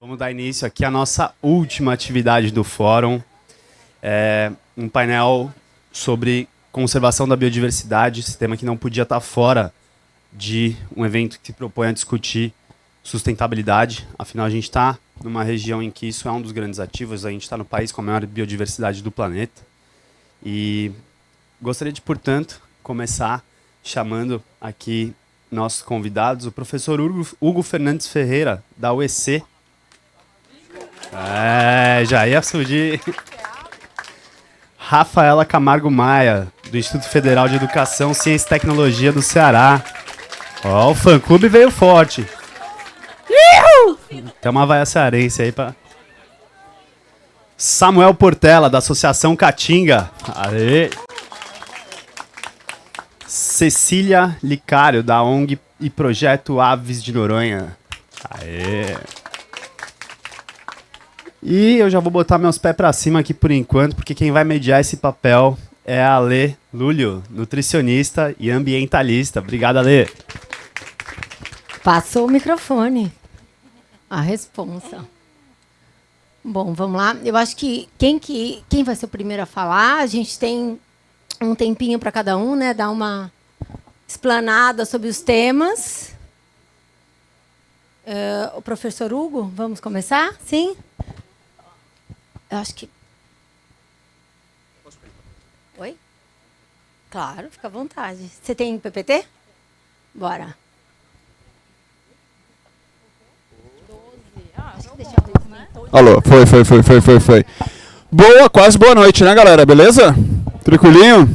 Vamos dar início aqui à nossa última atividade do fórum. Um painel sobre conservação da biodiversidade, esse tema que não podia estar fora de um evento que se propõe a discutir sustentabilidade. Afinal, a gente está numa região em que isso é um dos grandes ativos, a gente está no país com a maior biodiversidade do planeta. E gostaria de, portanto, começar chamando aqui nossos convidados, o professor Hugo Fernandes Ferreira, da UEC. Já ia surgir. Rafaela Camargo Maia, do Instituto Federal de Educação, Ciência e Tecnologia do Ceará. Ó, o fã-clube veio forte. Tem uma vaia cearense aí pra... Samuel Portela, da Associação Caatinga. Aê! Cecília Licário, da ONG e Projeto Aves de Noronha. Aê! E eu já vou botar meus pés pra cima aqui por enquanto, porque quem vai mediar esse papel é a Alê Lúlio, nutricionista e ambientalista. Obrigado, Alê. Passou o microfone. A responsa. Bom, vamos lá. Eu acho que quem vai ser o primeiro a falar, a gente tem um tempinho para cada um, né? Dar uma explanada sobre os temas. O professor Hugo, vamos começar? Sim? Eu acho que... Oi? Claro, fica à vontade. Você tem PPT? Bora. Alô, foi. Quase boa noite, né, galera? Beleza? Tranquilinho?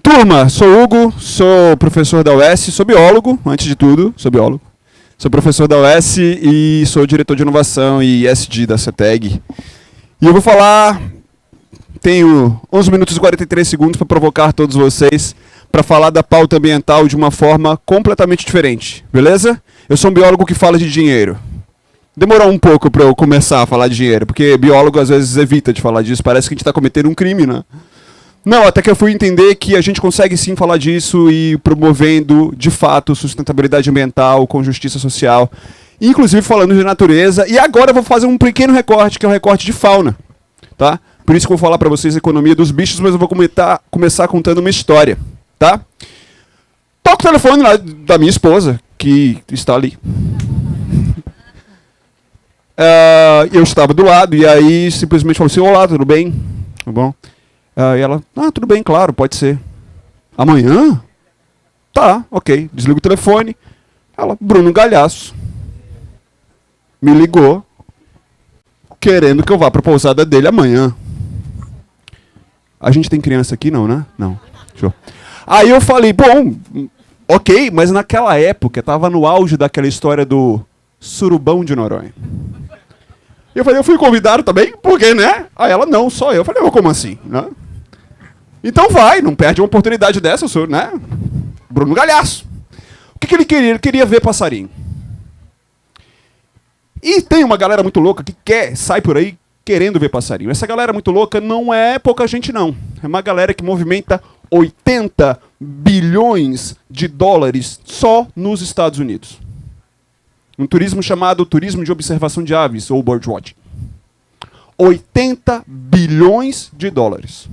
Turma, sou Hugo, sou professor da UES, sou biólogo, antes de tudo, sou biólogo. Sou professor da UES e sou diretor de inovação e ESG da CETEG. E eu vou falar, tenho 11 minutos e 43 segundos para provocar todos vocês para falar da pauta ambiental de uma forma completamente diferente, beleza? Eu sou um biólogo que fala de dinheiro. Demorou um pouco para eu começar a falar de dinheiro, porque biólogo às vezes evita de falar disso, parece que a gente está cometendo um crime, né? Não, até que eu fui entender que a gente consegue sim falar disso e promovendo, de fato, sustentabilidade ambiental com justiça social, inclusive falando de natureza. E agora eu vou fazer um pequeno recorte, que é um recorte de fauna, tá? Por isso que eu vou falar para vocês a economia dos bichos, mas eu vou começar contando uma história, tá? Toco o telefone lá da minha esposa, que está ali. Eu estava do lado e aí simplesmente falou assim: olá, tudo bem? Tudo bom? E ela, tudo bem, claro, pode ser. Amanhã? Tá, ok. Desliga o telefone. Ela, Bruno Galhaço, me ligou querendo que eu vá para a pousada dele amanhã. A gente tem criança aqui, não, né? Não. Show. Aí eu falei, bom, ok, mas naquela época estava no auge daquela história do surubão de Noronha. Eu falei, eu fui convidado também, porque, né? Aí ela, não, só eu. Eu falei, como assim? Né? Então vai, não perde uma oportunidade dessa, eu sou, né? Bruno Galhaço. O que ele queria? Ele queria ver passarinho. E tem uma galera muito louca que sai por aí querendo ver passarinho. Essa galera muito louca não é pouca gente, não. É uma galera que movimenta 80 bilhões de dólares só nos Estados Unidos. Um turismo chamado turismo de observação de aves, ou birdwatching. 80 bilhões de dólares.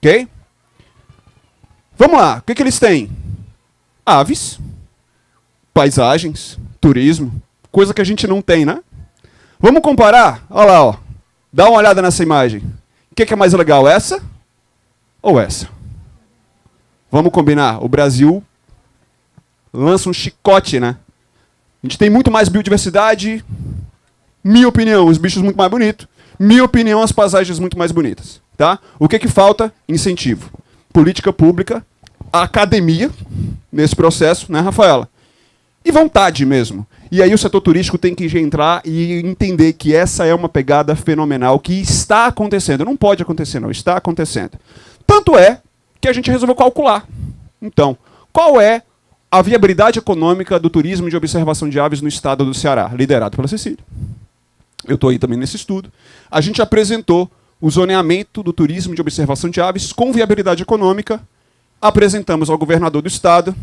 Ok? Vamos lá, o que eles têm? Aves, paisagens, turismo, coisa que a gente não tem, né? Vamos comparar? Olha lá, ó. Dá uma olhada nessa imagem. O que é mais legal, essa ou essa? Vamos combinar. O Brasil lança um chicote, né? A gente tem muito mais biodiversidade. Minha opinião, os bichos muito mais bonitos. Minha opinião, as paisagens muito mais bonitas. Tá? O que falta? Incentivo. Política pública, a academia, nesse processo, né, Rafaela? E vontade mesmo. E aí o setor turístico tem que entrar e entender que essa é uma pegada fenomenal que está acontecendo. Não pode acontecer, não. Está acontecendo. Tanto é que a gente resolveu calcular. Então, qual é a viabilidade econômica do turismo de observação de aves no estado do Ceará, liderado pela Cecília? Eu estou aí também nesse estudo. A gente apresentou o zoneamento do turismo de observação de aves com viabilidade econômica. Apresentamos ao governador do estado,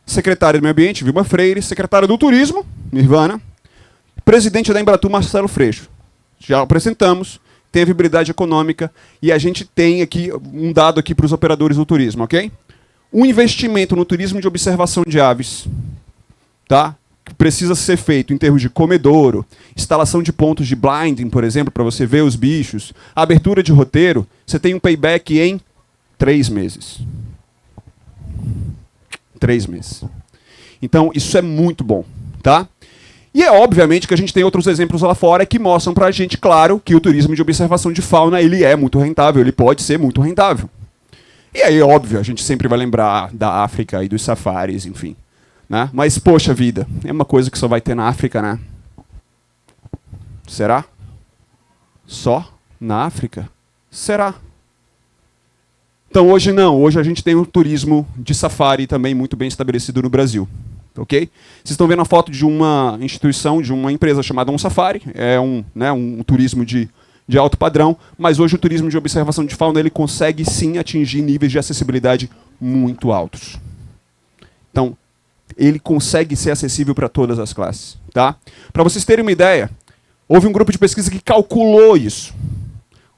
secretária do Meio Ambiente, Vilma Freire, secretária do Turismo, Nirvana, Presidente da Embratur, Marcelo Freixo. Já apresentamos, tem a viabilidade econômica e a gente tem aqui um dado aqui para os operadores do turismo, ok? Um investimento no turismo de observação de aves, tá? Que precisa ser feito em termos de comedouro, instalação de pontos de blinding, por exemplo, para você ver os bichos, abertura de roteiro, você tem um payback em 3 meses. 3 meses. Então, isso é muito bom, tá? E é obviamente que a gente tem outros exemplos lá fora que mostram pra gente, claro, que o turismo de observação de fauna, ele é muito rentável, ele pode ser muito rentável. E aí, óbvio, a gente sempre vai lembrar da África e dos safaris, enfim. Né? Mas, poxa vida, é uma coisa que só vai ter na África, né? Será? Só na África? Será? Então, hoje não. Hoje a gente tem um turismo de safari também muito bem estabelecido no Brasil. Ok? Vocês estão vendo a foto de uma instituição, de uma empresa chamada OnSafari. É um turismo de alto padrão, mas hoje o turismo de observação de fauna ele consegue sim atingir níveis de acessibilidade muito altos. Então, ele consegue ser acessível para todas as classes. Tá? Para vocês terem uma ideia, houve um grupo de pesquisa que calculou isso.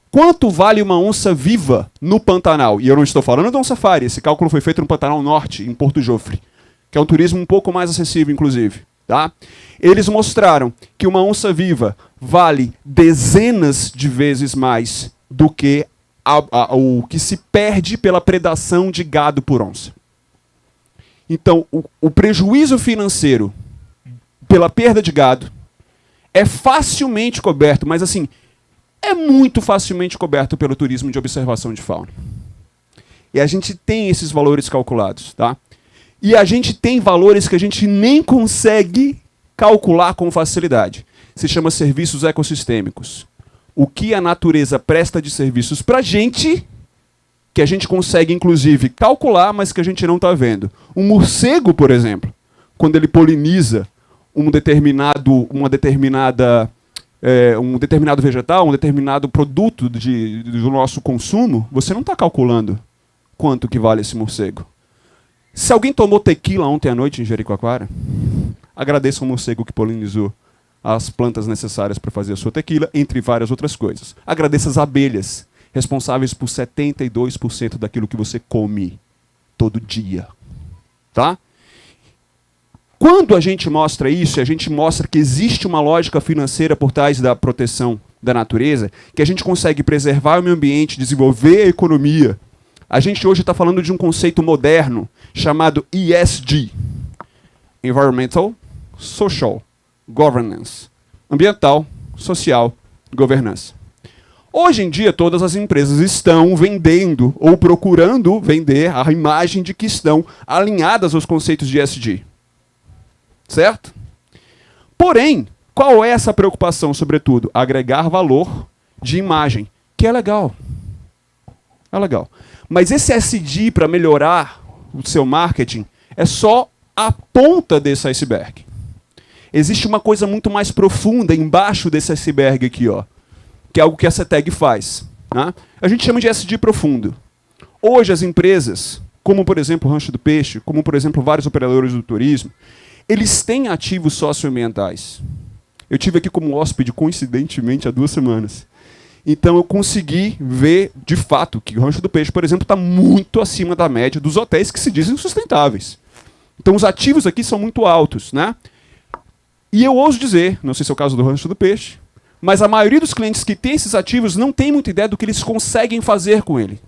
Quanto vale uma onça viva no Pantanal? E eu não estou falando de OnSafari, esse cálculo foi feito no Pantanal Norte, em Porto Jofre, que é um turismo um pouco mais acessível, inclusive. Tá? Eles mostraram que uma onça viva vale dezenas de vezes mais do que o que se perde pela predação de gado por onça. Então, o prejuízo financeiro pela perda de gado é facilmente coberto, mas assim, é muito facilmente coberto pelo turismo de observação de fauna. E a gente tem esses valores calculados, tá? E a gente tem valores que a gente nem consegue calcular com facilidade. Se chama serviços ecossistêmicos. O que a natureza presta de serviços para a gente, que a gente consegue, inclusive, calcular, mas que a gente não está vendo. Um morcego, por exemplo, quando ele poliniza um determinado vegetal, um determinado produto do nosso consumo, você não está calculando quanto que vale esse morcego. Se alguém tomou tequila ontem à noite em Jericoacoara, agradeça ao morcego que polinizou as plantas necessárias para fazer a sua tequila, entre várias outras coisas. Agradeça as abelhas, responsáveis por 72% daquilo que você come todo dia. Tá? Quando a gente mostra isso, a gente mostra que existe uma lógica financeira por trás da proteção da natureza, que a gente consegue preservar o meio ambiente, desenvolver a economia. A gente hoje está falando de um conceito moderno chamado ESG. Environmental, Social, Governance. Ambiental, Social, Governança. Hoje em dia, todas as empresas estão vendendo ou procurando vender a imagem de que estão alinhadas aos conceitos de ESG. Certo? Porém, qual é essa preocupação, sobretudo? Agregar valor de imagem, que é legal. É legal. Mas esse SD para melhorar o seu marketing é só a ponta desse iceberg. Existe uma coisa muito mais profunda embaixo desse iceberg aqui, ó, que é algo que a CETEG faz. Né? A gente chama de SD profundo. Hoje as empresas, como por exemplo o Rancho do Peixe, como por exemplo vários operadores do turismo, eles têm ativos socioambientais. Eu tive aqui como hóspede, coincidentemente, há 2 semanas. Então eu consegui ver, de fato, que o Rancho do Peixe, por exemplo, está muito acima da média dos hotéis que se dizem sustentáveis. Então os ativos aqui são muito altos. Né? E eu ouso dizer, não sei se é o caso do Rancho do Peixe, mas a maioria dos clientes que tem esses ativos não tem muita ideia do que eles conseguem fazer com ele.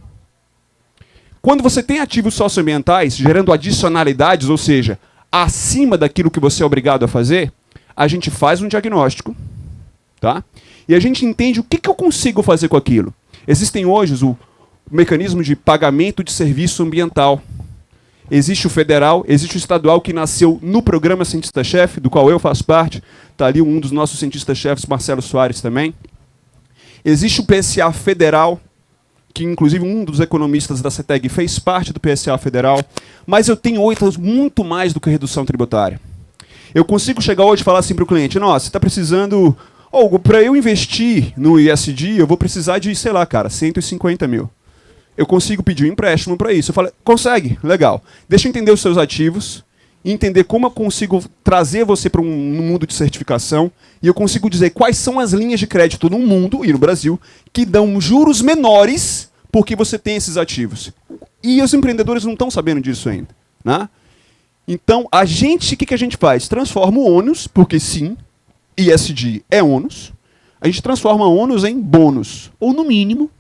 Quando você tem ativos socioambientais, gerando adicionalidades, ou seja, acima daquilo que você é obrigado a fazer, a gente faz um diagnóstico, tá? E a gente entende o que eu consigo fazer com aquilo. Existem hoje o mecanismo de pagamento de serviço ambiental. Existe o federal, existe o estadual, que nasceu no programa Cientista-Chefe, do qual eu faço parte. Está ali um dos nossos cientistas-chefes, Marcelo Soares, também. Existe o PSA federal, que inclusive um dos economistas da CETEG fez parte do PSA federal. Mas eu tenho outras muito mais do que redução tributária. Eu consigo chegar hoje e falar assim para o cliente, nossa, você está precisando... para eu investir no ESG, eu vou precisar de, sei lá, cara, 150 mil. Eu consigo pedir um empréstimo para isso. Eu falo, consegue? Legal. Deixa eu entender os seus ativos, entender como eu consigo trazer você para um mundo de certificação e eu consigo dizer quais são as linhas de crédito no mundo e no Brasil que dão juros menores porque você tem esses ativos. E os empreendedores não estão sabendo disso ainda, né? Então, o que a gente faz? Transforma o ônus, porque sim, ESG é ônus, a gente transforma ônus em bônus, ou no mínimo,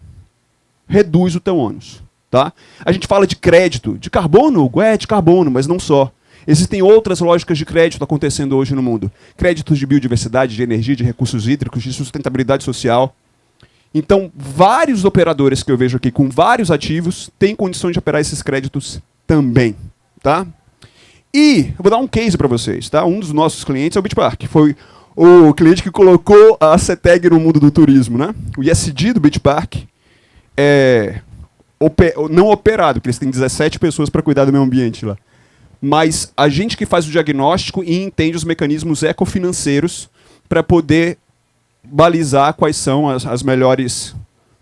reduz o teu ônus. Tá? A gente fala de crédito, de carbono, de carbono, mas não só. Existem outras lógicas de crédito acontecendo hoje no mundo. Créditos de biodiversidade, de energia, de recursos hídricos, de sustentabilidade social. Então, vários operadores que eu vejo aqui com vários ativos têm condições de operar esses créditos também. Tá? E eu vou dar um case para vocês. Tá? Um dos nossos clientes é o Bitpark. Foi o cliente que colocou a CETEG no mundo do turismo. Né? O ISD do Bitpark é não operado, porque eles têm 17 pessoas para cuidar do meio ambiente lá. Mas a gente que faz o diagnóstico e entende os mecanismos ecofinanceiros para poder balizar quais são as melhores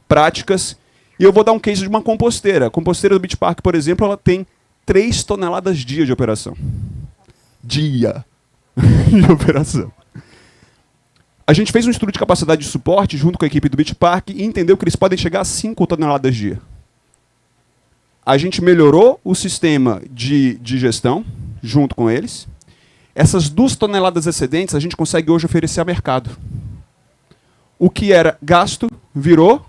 práticas. E eu vou dar um case de uma composteira. A composteira do Bitpark, por exemplo, ela tem 3 toneladas dia de operação. Dia de operação. A gente fez um estudo de capacidade de suporte junto com a equipe do Bitpark e entendeu que eles podem chegar a 5 toneladas dia. A gente melhorou o sistema de gestão junto com eles. Essas 2 toneladas excedentes a gente consegue hoje oferecer ao mercado. O que era gasto virou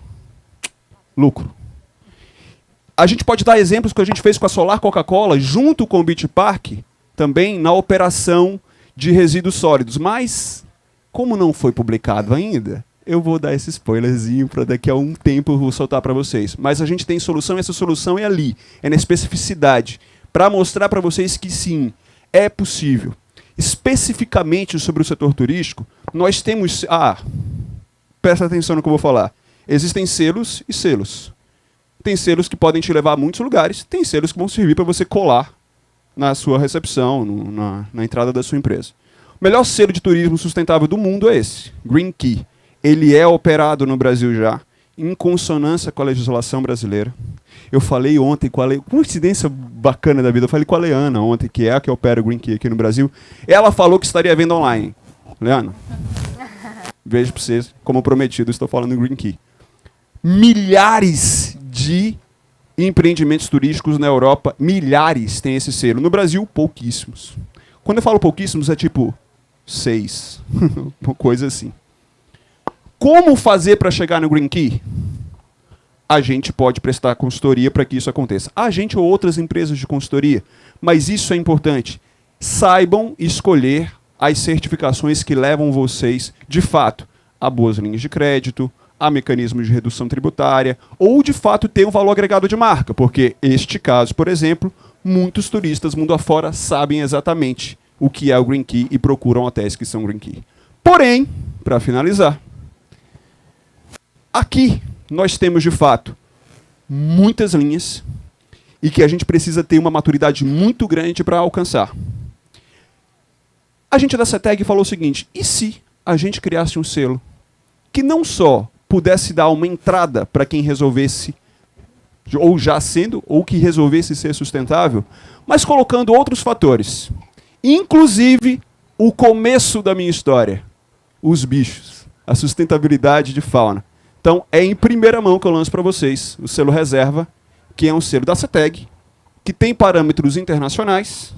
lucro. A gente pode dar exemplos que a gente fez com a Solar Coca-Cola, junto com o Bitpark, também na operação de resíduos sólidos. Mas, como não foi publicado ainda, eu vou dar esse spoilerzinho para daqui a um tempo eu vou soltar para vocês. Mas a gente tem solução e essa solução é ali, é na especificidade, para mostrar para vocês que sim, é possível. Especificamente sobre o setor turístico, nós temos... presta atenção no que eu vou falar. Existem selos e selos. Tem selos que podem te levar a muitos lugares, tem selos que vão servir para você colar na sua recepção, na entrada da sua empresa. O melhor selo de turismo sustentável do mundo é esse, Green Key. Ele é operado no Brasil já, em consonância com a legislação brasileira. Eu falei ontem com a coincidência bacana da vida, eu falei com a Leana ontem, que é a que opera o Green Key aqui no Brasil. Ela falou que estaria vendo online. Leana, vejo para vocês, como prometido, estou falando do Green Key. Milhares de empreendimentos turísticos na Europa, milhares têm esse selo. No Brasil, pouquíssimos. Quando eu falo pouquíssimos, é tipo 6, uma coisa assim. Como fazer para chegar no Green Key? A gente pode prestar consultoria para que isso aconteça. A gente ou outras empresas de consultoria. Mas isso é importante. Saibam escolher as certificações que levam vocês, de fato, a boas linhas de crédito, a mecanismos de redução tributária, ou, de fato, ter um valor agregado de marca. Porque este caso, por exemplo, muitos turistas mundo afora sabem exatamente o que é o Green Key e procuram hotéis que são Green Key. Porém, para finalizar, aqui nós temos, de fato, muitas linhas e que a gente precisa ter uma maturidade muito grande para alcançar. A gente da CETEG falou o seguinte, e se a gente criasse um selo que não só pudesse dar uma entrada para quem resolvesse, ou já sendo, ou que resolvesse ser sustentável, mas colocando outros fatores, inclusive o começo da minha história, os bichos, a sustentabilidade de fauna. Então, é em primeira mão que eu lanço para vocês o selo Reserva, que é um selo da CETEG, que tem parâmetros internacionais,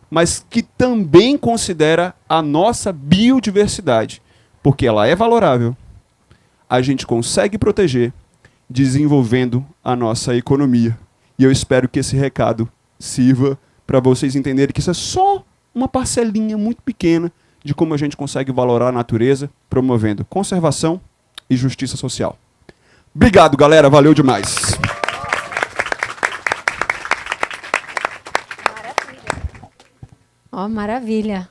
mas que também considera a nossa biodiversidade, porque ela é valorável, a gente consegue proteger, desenvolvendo a nossa economia. E eu espero que esse recado sirva para vocês entenderem que isso é só uma parcelinha muito pequena de como a gente consegue valorar a natureza, promovendo conservação e justiça social. Obrigado, galera. Valeu demais. Ó, maravilha.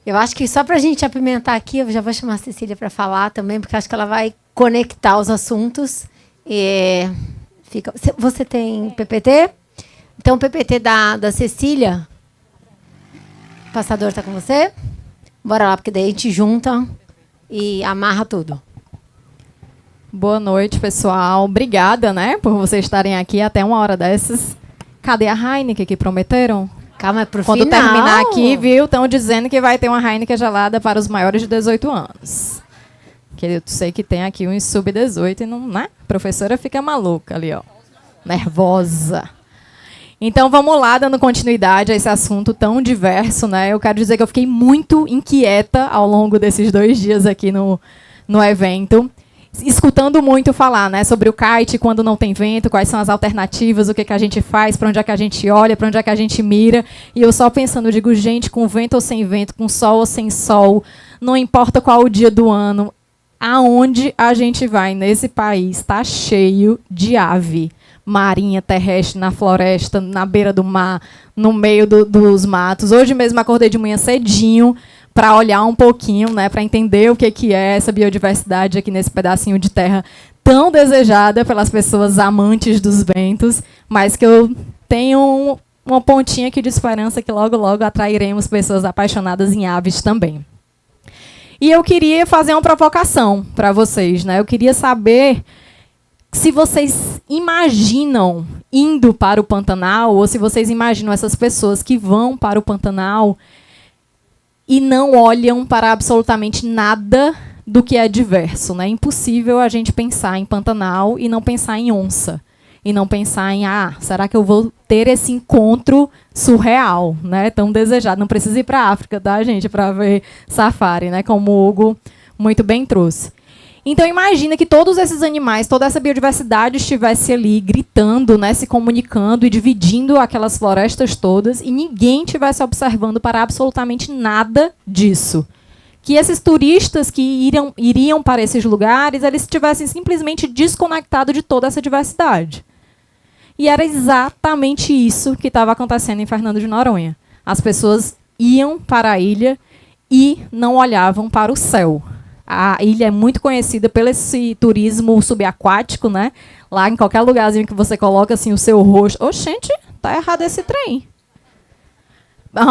Eu acho que só para a gente apimentar aqui, eu já vou chamar a Cecília para falar também, porque acho que ela vai conectar os assuntos. Você tem PPT? Então, o PPT da Cecília. O passador está com você? Bora lá, porque daí a gente junta e amarra tudo. Boa noite, pessoal. Obrigada, né, por vocês estarem aqui até uma hora dessas. Cadê a Heineken que prometeram? Calma, é pro Quando final. terminar aqui, viu? Estão dizendo que vai ter uma Heineken gelada para os maiores de 18 anos. Que eu sei que tem aqui uns sub-18 e não, né? A professora fica maluca ali, ó. Nervosa. Então, vamos lá, dando continuidade a esse assunto tão diverso, né? Eu quero dizer que eu fiquei muito inquieta ao longo desses 2 dias aqui no evento, escutando muito falar, né, sobre o kite, quando não tem vento, quais são as alternativas, o que a gente faz, para onde é que a gente olha, para onde é que a gente mira. E eu só pensando, digo, gente, com vento ou sem vento, com sol ou sem sol, não importa qual o dia do ano, aonde a gente vai nesse país está cheio de ave marinha, terrestre, na floresta, na beira do mar, no meio dos matos. Hoje mesmo acordei de manhã cedinho para olhar um pouquinho, né, para entender o que é essa biodiversidade aqui nesse pedacinho de terra tão desejada pelas pessoas amantes dos ventos, mas que eu tenho uma pontinha aqui de esperança que logo, logo atrairemos pessoas apaixonadas em aves também. E eu queria fazer uma provocação para vocês, né? Eu queria saber se vocês imaginam indo para o Pantanal, ou se vocês imaginam essas pessoas que vão para o Pantanal e não olham para absolutamente nada do que é diverso, né? É impossível a gente pensar em Pantanal e não pensar em onça. E não pensar em, será que eu vou ter esse encontro surreal, né? Tão desejado. Não precisa ir para a África, tá, gente? Para ver safari, né? Como o Hugo muito bem trouxe. Então, imagina que todos esses animais, toda essa biodiversidade estivesse ali gritando, né? Se comunicando e dividindo aquelas florestas todas e ninguém estivesse observando para absolutamente nada disso. Que esses turistas que iriam para esses lugares, eles estivessem simplesmente desconectados de toda essa diversidade. E era exatamente isso que estava acontecendo em Fernando de Noronha. As pessoas iam para a ilha e não olhavam para o céu. A ilha é muito conhecida pelo esse turismo subaquático, né? Lá em qualquer lugarzinho que você coloca assim, o seu rosto... Oxente, tá errado esse trem.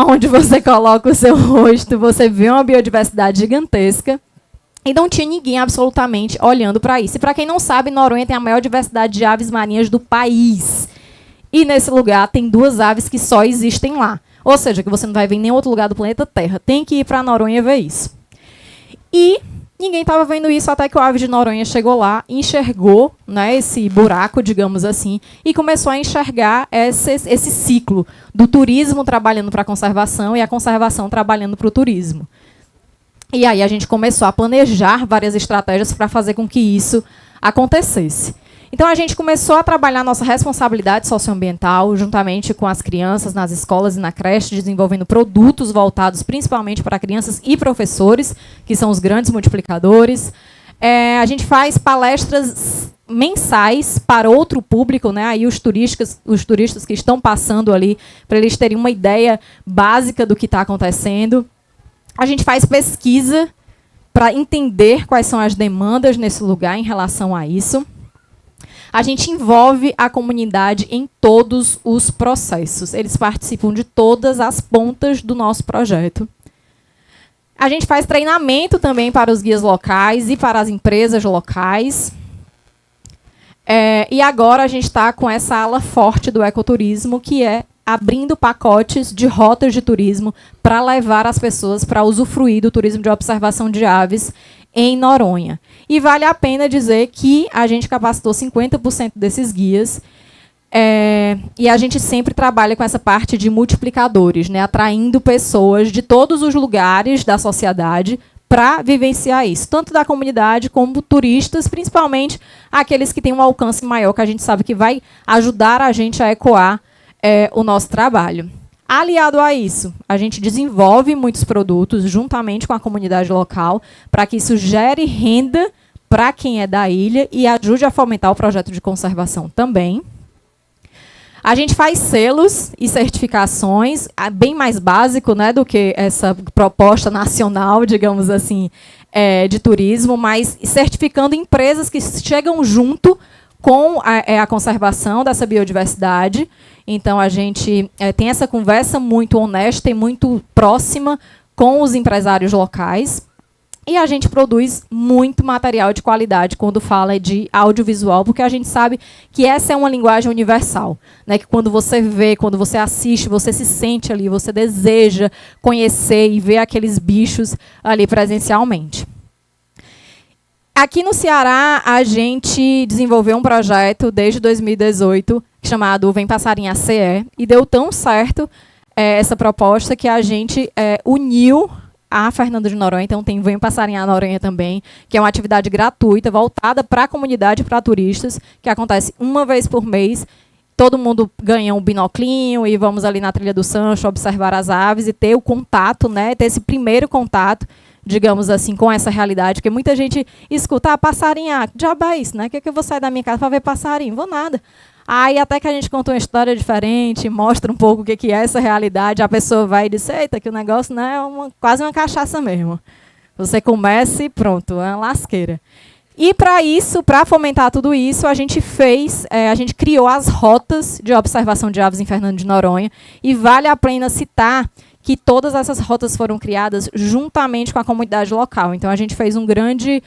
Onde você coloca o seu rosto, você vê uma biodiversidade gigantesca. E não tinha ninguém absolutamente olhando para isso. E para quem não sabe, Noronha tem a maior diversidade de aves marinhas do país. E nesse lugar tem 2 aves que só existem lá. Ou seja, que você não vai ver em nenhum outro lugar do planeta Terra. Tem que ir para Noronha ver isso. E ninguém estava vendo isso até que o ave de Noronha chegou lá, enxergou, né, esse buraco, digamos assim, e começou a enxergar esse ciclo do turismo trabalhando para a conservação e a conservação trabalhando para o turismo. E aí a gente começou a planejar várias estratégias para fazer com que isso acontecesse. Então a gente começou a trabalhar nossa responsabilidade socioambiental juntamente com as crianças nas escolas e na creche, desenvolvendo produtos voltados principalmente para crianças e professores, que são os grandes multiplicadores. A gente faz palestras mensais para outro público, né? Aí os turistas que estão passando ali, para eles terem uma ideia básica do que está acontecendo. A gente faz pesquisa para entender quais são as demandas nesse lugar em relação a isso. A gente envolve a comunidade em todos os processos. Eles participam de todas as pontas do nosso projeto. A gente faz treinamento também para os guias locais e para as empresas locais. E agora a gente está com essa ala forte do ecoturismo, que é abrindo pacotes de rotas de turismo para levar as pessoas para usufruir do turismo de observação de aves em Noronha. E vale a pena dizer que a gente capacitou 50% desses guias, e a gente sempre trabalha com essa parte de multiplicadores, né, atraindo pessoas de todos os lugares da sociedade para vivenciar isso, tanto da comunidade como turistas, principalmente aqueles que têm um alcance maior, que a gente sabe que vai ajudar a gente a ecoar o nosso trabalho. Aliado a isso, a gente desenvolve muitos produtos juntamente com a comunidade local para que isso gere renda para quem é da ilha e ajude a fomentar o projeto de conservação também. A gente faz selos e certificações, bem mais básico, né, do que essa proposta nacional, digamos assim, de turismo, mas certificando empresas que chegam junto com a conservação dessa biodiversidade. Então, a gente tem essa conversa muito honesta e muito próxima com os empresários locais. E a gente produz muito material de qualidade quando fala de audiovisual, porque a gente sabe que essa é uma linguagem universal, né? Que quando você vê, quando você assiste, você se sente ali, você deseja conhecer e ver aqueles bichos ali presencialmente. Aqui no Ceará, a gente desenvolveu um projeto desde 2018, chamado Vem Passarinho ACE, e deu tão certo essa proposta que a gente uniu a Fernando de Noronha, então tem Vem Passarinhar Noronha também, que é uma atividade gratuita, voltada para a comunidade, para turistas, que acontece uma vez por mês. Todo mundo ganha um binoclinho e vamos ali na Trilha do Sancho observar as aves e ter o contato, né, ter esse primeiro contato, digamos assim, com essa realidade, porque muita gente escuta, passarinhar, que diabo é isso, né? Que eu vou sair da minha casa para ver passarinho? Vou nada. Aí até que a gente conta uma história diferente, mostra um pouco o que é essa realidade, a pessoa vai e diz, eita, que o negócio, né, é quase uma cachaça mesmo. Você começa e pronto, é uma lasqueira. E para isso, para fomentar tudo isso, a gente criou as rotas de observação de aves em Fernando de Noronha, e vale a pena citar que todas essas rotas foram criadas juntamente com a comunidade local. Então a gente fez um grande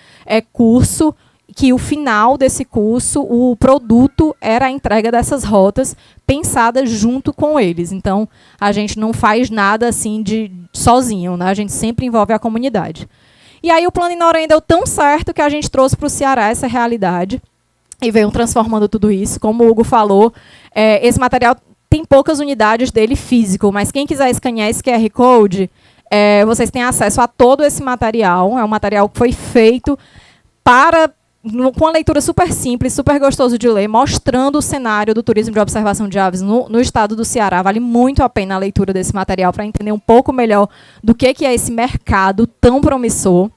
curso, que o final desse curso, o produto era a entrega dessas rotas pensadas junto com eles. Então, a gente não faz nada assim sozinho, né? A gente sempre envolve a comunidade. E aí o Plano em Noronha deu tão certo que a gente trouxe para o Ceará essa realidade e veio transformando tudo isso. Como o Hugo falou, esse material tem poucas unidades dele físico, mas quem quiser escanear esse QR Code, vocês têm acesso a todo esse material. É um material que foi feito com uma leitura super simples, super gostoso de ler, mostrando o cenário do turismo de observação de aves no estado do Ceará. Vale muito a pena a leitura desse material para entender um pouco melhor do que é esse mercado tão promissor.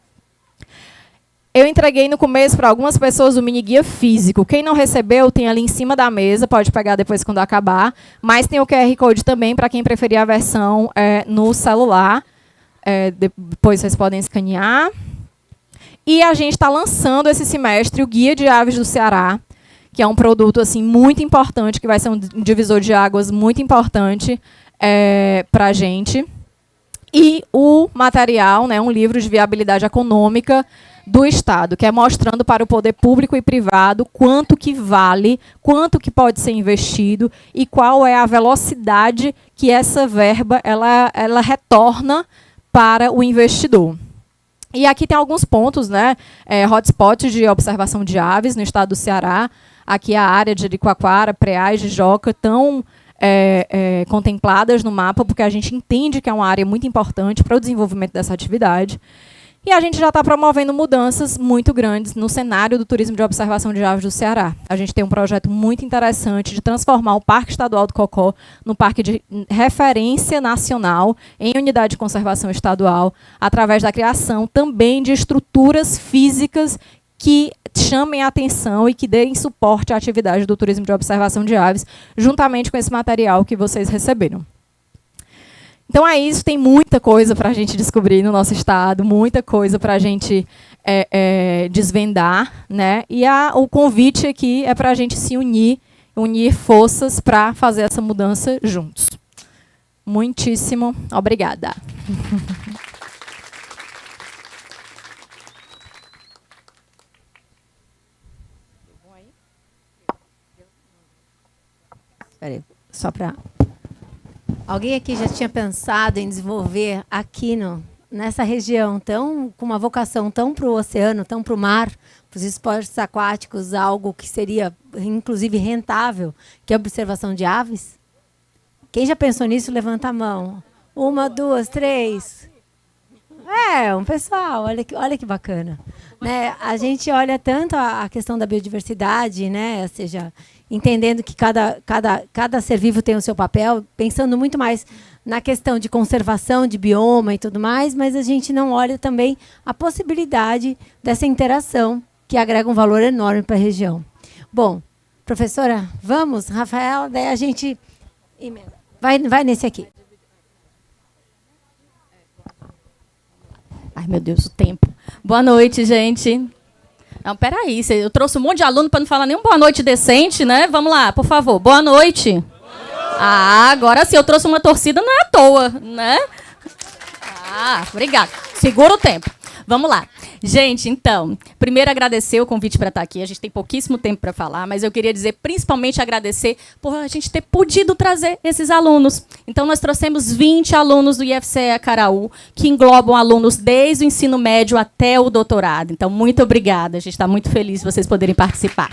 Eu entreguei no começo para algumas pessoas o mini guia físico. Quem não recebeu, tem ali em cima da mesa, pode pegar depois quando acabar. Mas tem o QR Code também para quem preferir a versão no celular. Depois vocês podem escanear. E a gente está lançando esse semestre o Guia de Aves do Ceará, que é um produto assim, muito importante, que vai ser um divisor de águas muito importante para a gente. E o material, né, um livro de viabilidade econômica do Estado, que é mostrando para o poder público e privado quanto que vale, quanto que pode ser investido e qual é a velocidade que essa verba ela retorna para o investidor. E aqui tem alguns pontos, né, hotspots de observação de aves no estado do Ceará. Aqui a área de Jericoacoara, Preais, Jijoca estão contempladas no mapa, porque a gente entende que é uma área muito importante para o desenvolvimento dessa atividade. E a gente já está promovendo mudanças muito grandes no cenário do turismo de observação de aves do Ceará. A gente tem um projeto muito interessante de transformar o Parque Estadual do Cocó no parque de referência nacional em unidade de conservação estadual, através da criação também de estruturas físicas que chamem a atenção e que deem suporte à atividade do turismo de observação de aves, juntamente com esse material que vocês receberam. Então é isso, tem muita coisa para a gente descobrir no nosso estado, muita coisa para a gente desvendar, né? E o convite aqui é para a gente se unir forças para fazer essa mudança juntos. Muitíssimo obrigada. Espera aí, só para... Alguém aqui já tinha pensado em desenvolver aqui nessa região, com uma vocação tão para o oceano, tão para o mar, para os esportes aquáticos, algo que seria, inclusive, rentável, que é a observação de aves? Quem já pensou nisso, levanta a mão. 1, 2, 3. Um pessoal, olha que bacana. Né? A gente olha tanto a questão da biodiversidade, né? Ou seja, entendendo que cada ser vivo tem o seu papel, pensando muito mais na questão de conservação de bioma e tudo mais, mas a gente não olha também a possibilidade dessa interação que agrega um valor enorme para a região. Bom, professora, vamos, Rafael, daí a gente vai nesse aqui. Ai, meu Deus, o tempo. Boa noite, gente. Não, peraí, eu trouxe um monte de aluno para não falar nenhum boa noite decente, né? Vamos lá, por favor. Boa noite. Boa noite. Agora sim, eu trouxe uma torcida, não é à toa, né? Obrigada. Segura o tempo. Vamos lá. Gente, então, primeiro agradecer o convite para estar aqui. A gente tem pouquíssimo tempo para falar, mas eu queria dizer, principalmente agradecer por a gente ter podido trazer esses alunos. Então, nós trouxemos 20 alunos do IFCE Acaraú, que englobam alunos desde o ensino médio até o doutorado. Então, muito obrigada. A gente está muito feliz de vocês poderem participar.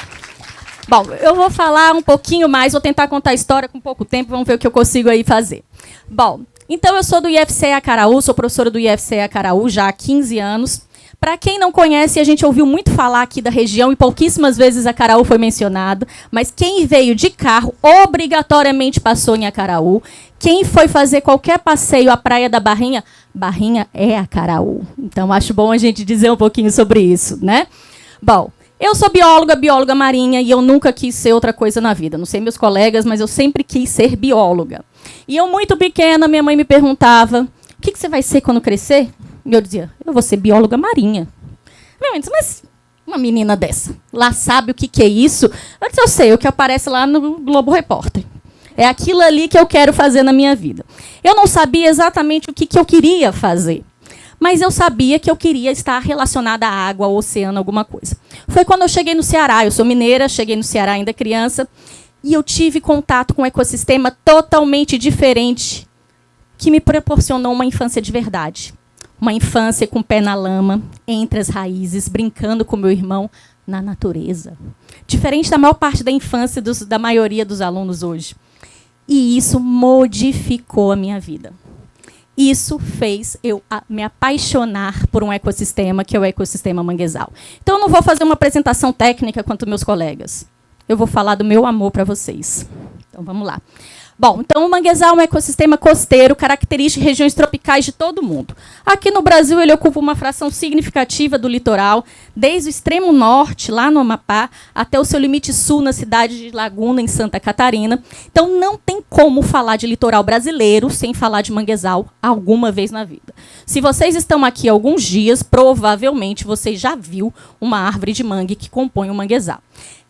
Bom, eu vou falar um pouquinho mais, vou tentar contar a história com pouco tempo, vamos ver o que eu consigo aí fazer. Bom, então eu sou do IFCE Acaraú, sou professora do IFCE Acaraú já há 15 anos. Para quem não conhece, a gente ouviu muito falar aqui da região e pouquíssimas vezes Acaraú foi mencionado, mas quem veio de carro obrigatoriamente passou em Acaraú. Quem foi fazer qualquer passeio à Praia da Barrinha, Barrinha é Acaraú. Então acho bom a gente dizer um pouquinho sobre isso, né? Bom, eu sou bióloga marinha, e eu nunca quis ser outra coisa na vida. Não sei meus colegas, mas eu sempre quis ser bióloga. E eu, muito pequena, minha mãe me perguntava, o que você vai ser quando crescer? E eu dizia, eu vou ser bióloga marinha. Minha mãe disse, mas uma menina dessa, lá sabe o que é isso? Eu disse, eu sei, o que aparece lá no Globo Repórter. É aquilo ali que eu quero fazer na minha vida. Eu não sabia exatamente o que eu queria fazer. Mas eu sabia que eu queria estar relacionada à água, ao oceano, alguma coisa. Foi quando eu cheguei no Ceará, eu sou mineira, cheguei no Ceará ainda criança, e eu tive contato com um ecossistema totalmente diferente, que me proporcionou uma infância de verdade. Uma infância com o pé na lama, entre as raízes, brincando com meu irmão na natureza. Diferente da maior parte da infância da maioria dos alunos hoje. E isso modificou a minha vida. Isso fez eu me apaixonar por um ecossistema, que é o ecossistema manguezal. Então, eu não vou fazer uma apresentação técnica quanto meus colegas. Eu vou falar do meu amor para vocês. Então, vamos lá. Bom, então o manguezal é um ecossistema costeiro, característico de regiões tropicais de todo o mundo. Aqui no Brasil, ele ocupa uma fração significativa do litoral, desde o extremo norte, lá no Amapá, até o seu limite sul, na cidade de Laguna, em Santa Catarina. Então, não tem como falar de litoral brasileiro sem falar de manguezal alguma vez na vida. Se vocês estão aqui há alguns dias, provavelmente vocês já viram uma árvore de mangue que compõe o manguezal.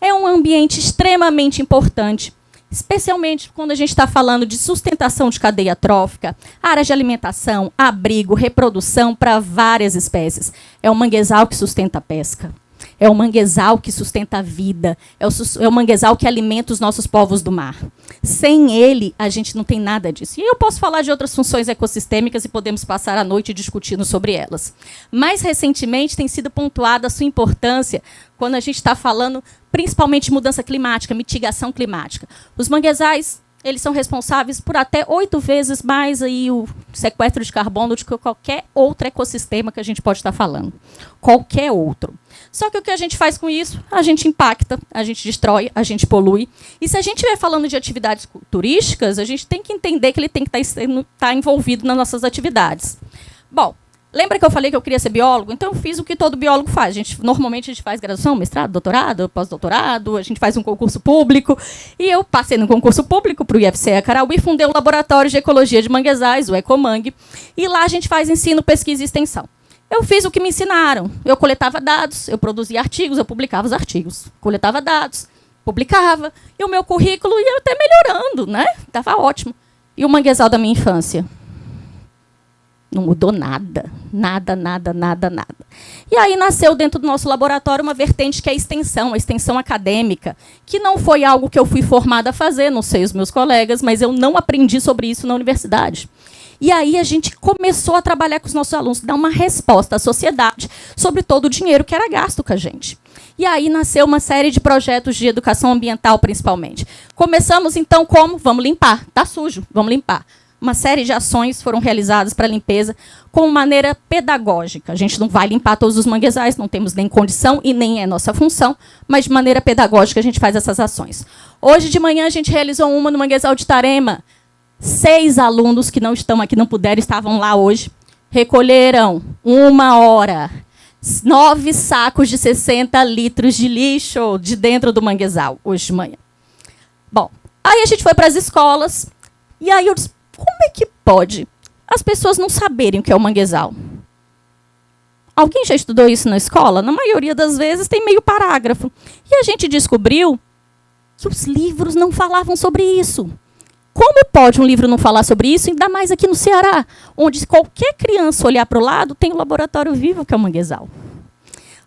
É um ambiente extremamente importante, especialmente quando a gente está falando de sustentação de cadeia trófica, áreas de alimentação, abrigo, reprodução para várias espécies. É o manguezal que sustenta a pesca. É o manguezal que sustenta a vida. É o manguezal que alimenta os nossos povos do mar. Sem ele, a gente não tem nada disso. E eu posso falar de outras funções ecossistêmicas e podemos passar a noite discutindo sobre elas. Mais recentemente, tem sido pontuada a sua importância quando a gente está falando principalmente de mudança climática, mitigação climática. Os manguezais, eles são responsáveis por até 8 vezes mais aí o sequestro de carbono do que qualquer outro ecossistema que a gente pode estar falando. Qualquer outro. Só que o que a gente faz com isso? A gente impacta, a gente destrói, a gente polui. E se a gente estiver falando de atividades turísticas, a gente tem que entender que ele tem que estar envolvido nas nossas atividades. Bom, lembra que eu falei que eu queria ser biólogo? Então, eu fiz o que todo biólogo faz. Normalmente, a gente faz graduação, mestrado, doutorado, pós-doutorado, a gente faz um concurso público. E eu passei no concurso público para o IFCE Acaraú e fundei um laboratório de ecologia de manguezais, o Ecomangue. E lá a gente faz ensino, pesquisa e extensão. Eu fiz o que me ensinaram. Eu coletava dados, eu produzia artigos, eu publicava os artigos. Coletava dados, publicava. E o meu currículo ia até melhorando, né? Estava ótimo. E o manguezal da minha infância? Não mudou nada. Nada, nada, nada, nada. E aí nasceu dentro do nosso laboratório uma vertente que é a extensão acadêmica, que não foi algo que eu fui formada a fazer, não sei os meus colegas, mas eu não aprendi sobre isso na universidade. E aí a gente começou a trabalhar com os nossos alunos, dar uma resposta à sociedade sobre todo o dinheiro que era gasto com a gente. E aí nasceu uma série de projetos de educação ambiental, principalmente. Começamos, então, como? Vamos limpar. Está sujo, vamos limpar. Uma série de ações foram realizadas para a limpeza com maneira pedagógica. A gente não vai limpar todos os manguezais, não temos nem condição e nem é nossa função, mas de maneira pedagógica a gente faz essas ações. Hoje de manhã a gente realizou uma no manguezal de Tarema. 6 alunos que não estão aqui, não puderam, estavam lá hoje, recolheram 1 hora, 9 sacos de 60 litros de lixo de dentro do manguezal, hoje de manhã. Bom, aí a gente foi para as escolas, e aí eu disse, como é que pode as pessoas não saberem o que é o manguezal? Alguém já estudou isso na escola? Na maioria das vezes tem meio parágrafo. E a gente descobriu que os livros não falavam sobre isso. Como pode um livro não falar sobre isso, ainda mais aqui no Ceará, onde qualquer criança olhar para o lado, tem um laboratório vivo que é o manguezal.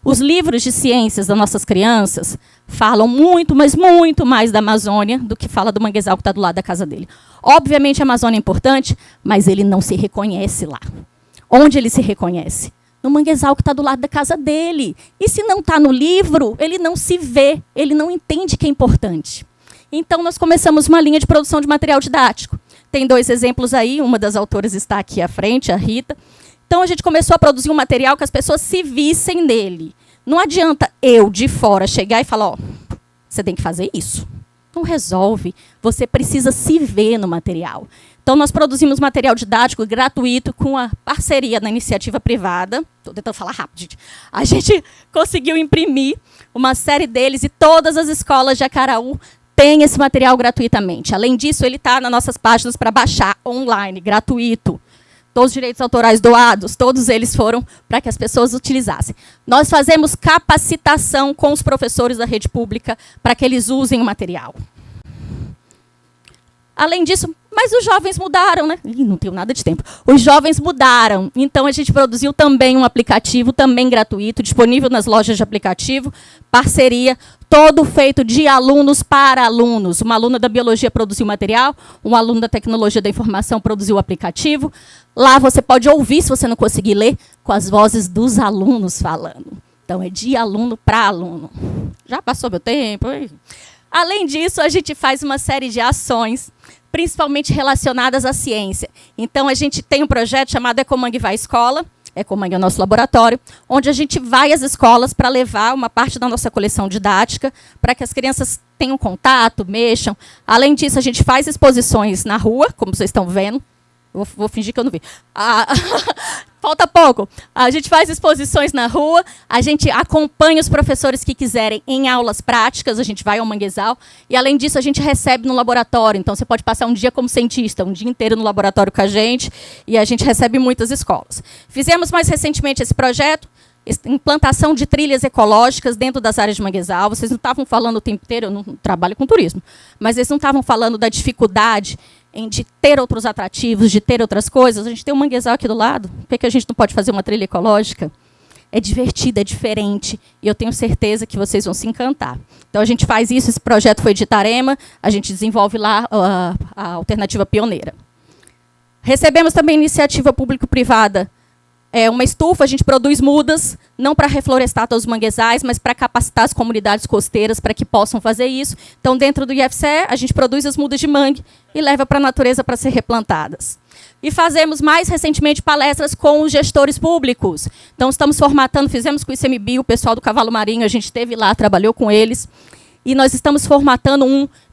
Os livros de ciências das nossas crianças falam muito, mas muito mais da Amazônia do que fala do manguezal que está do lado da casa dele. Obviamente a Amazônia é importante, mas ele não se reconhece lá. Onde ele se reconhece? No manguezal que está do lado da casa dele. E se não está no livro, ele não se vê, ele não entende que é importante. Então, nós começamos uma linha de produção de material didático. Tem 2 exemplos aí, uma das autoras está aqui à frente, a Rita. Então, a gente começou a produzir um material que as pessoas se vissem nele. Não adianta eu, de fora, chegar e falar, ó, você tem que fazer isso. Não resolve. Você precisa se ver no material. Então, nós produzimos material didático gratuito com a parceria da iniciativa privada. Estou tentando falar rápido, gente. A gente conseguiu imprimir uma série deles e todas as escolas de Acaraú têm esse material gratuitamente. Além disso, ele está nas nossas páginas para baixar online, gratuito. Todos os direitos autorais doados, todos eles foram para que as pessoas utilizassem. Nós fazemos capacitação com os professores da rede pública para que eles usem o material. Além disso, mas os jovens mudaram, né? Ih, não tenho nada de tempo. Os jovens mudaram. Então, a gente produziu também um aplicativo, também gratuito, disponível nas lojas de aplicativo, parceria, todo feito de alunos para alunos. Uma aluna da biologia produziu material, um aluno da tecnologia da informação produziu o aplicativo. Lá você pode ouvir, se você não conseguir ler, com as vozes dos alunos falando. Então, é de aluno para aluno. Já passou meu tempo? Além disso, a gente faz uma série de ações, principalmente relacionadas à ciência. Então, a gente tem um projeto chamado Ecomang Vai à Escola. Ecomang é o nosso laboratório, onde a gente vai às escolas para levar uma parte da nossa coleção didática, para que as crianças tenham contato, mexam. Além disso, a gente faz exposições na rua, como vocês estão vendo. Vou fingir que eu não vi. Falta pouco. A gente faz exposições na rua, a gente acompanha os professores que quiserem em aulas práticas, a gente vai ao manguezal, e além disso a gente recebe no laboratório. Então você pode passar um dia como cientista, um dia inteiro no laboratório com a gente, e a gente recebe muitas escolas. Fizemos mais recentemente esse projeto, implantação de trilhas ecológicas dentro das áreas de manguezal. Vocês não estavam falando o tempo inteiro, eu não trabalho com turismo, mas eles não estavam falando da dificuldade de ter outros atrativos, de ter outras coisas. A gente tem um manguezal aqui do lado. Por que a gente não pode fazer uma trilha ecológica? É divertido, é diferente, e eu tenho certeza que vocês vão se encantar. Então, a gente faz isso, esse projeto foi de Itarema, a gente desenvolve lá a alternativa pioneira. Recebemos também iniciativa público-privada, uma estufa, a gente produz mudas, não para reflorestar todos os manguezais, mas para capacitar as comunidades costeiras para que possam fazer isso. Então, dentro do IFCE, a gente produz as mudas de mangue e leva para a natureza para ser replantadas. E fazemos mais recentemente palestras com os gestores públicos. Então, estamos formatando, fizemos com o ICMBio, o pessoal do Cavalo Marinho, a gente esteve lá, trabalhou com eles. E nós estamos formatando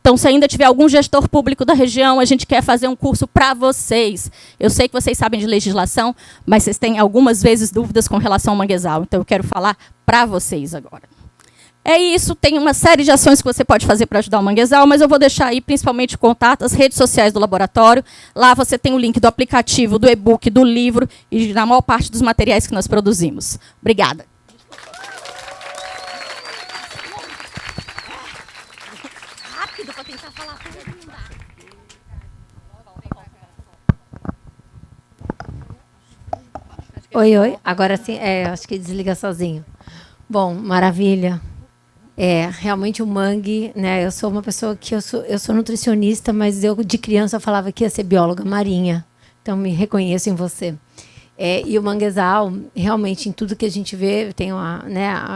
Então, se ainda tiver algum gestor público da região, a gente quer fazer um curso para vocês. Eu sei que vocês sabem de legislação, mas vocês têm algumas vezes dúvidas com relação ao manguezal. Então, eu quero falar para vocês agora. É isso, tem uma série de ações que você pode fazer para ajudar o manguezal, mas eu vou deixar aí principalmente o contato, as redes sociais do laboratório. Lá você tem o link do aplicativo, do e-book, do livro e da maior parte dos materiais que nós produzimos. Obrigada. Rápido para tentar falar tudo, não dá. Oi. Agora sim, acho que desliga sozinho. Bom, maravilha. Realmente o mangue, né? Eu sou uma pessoa que eu sou nutricionista, mas eu de criança falava que ia ser bióloga marinha. Então me reconheço em você. E o manguezal, realmente, em tudo que a gente vê, eu tenho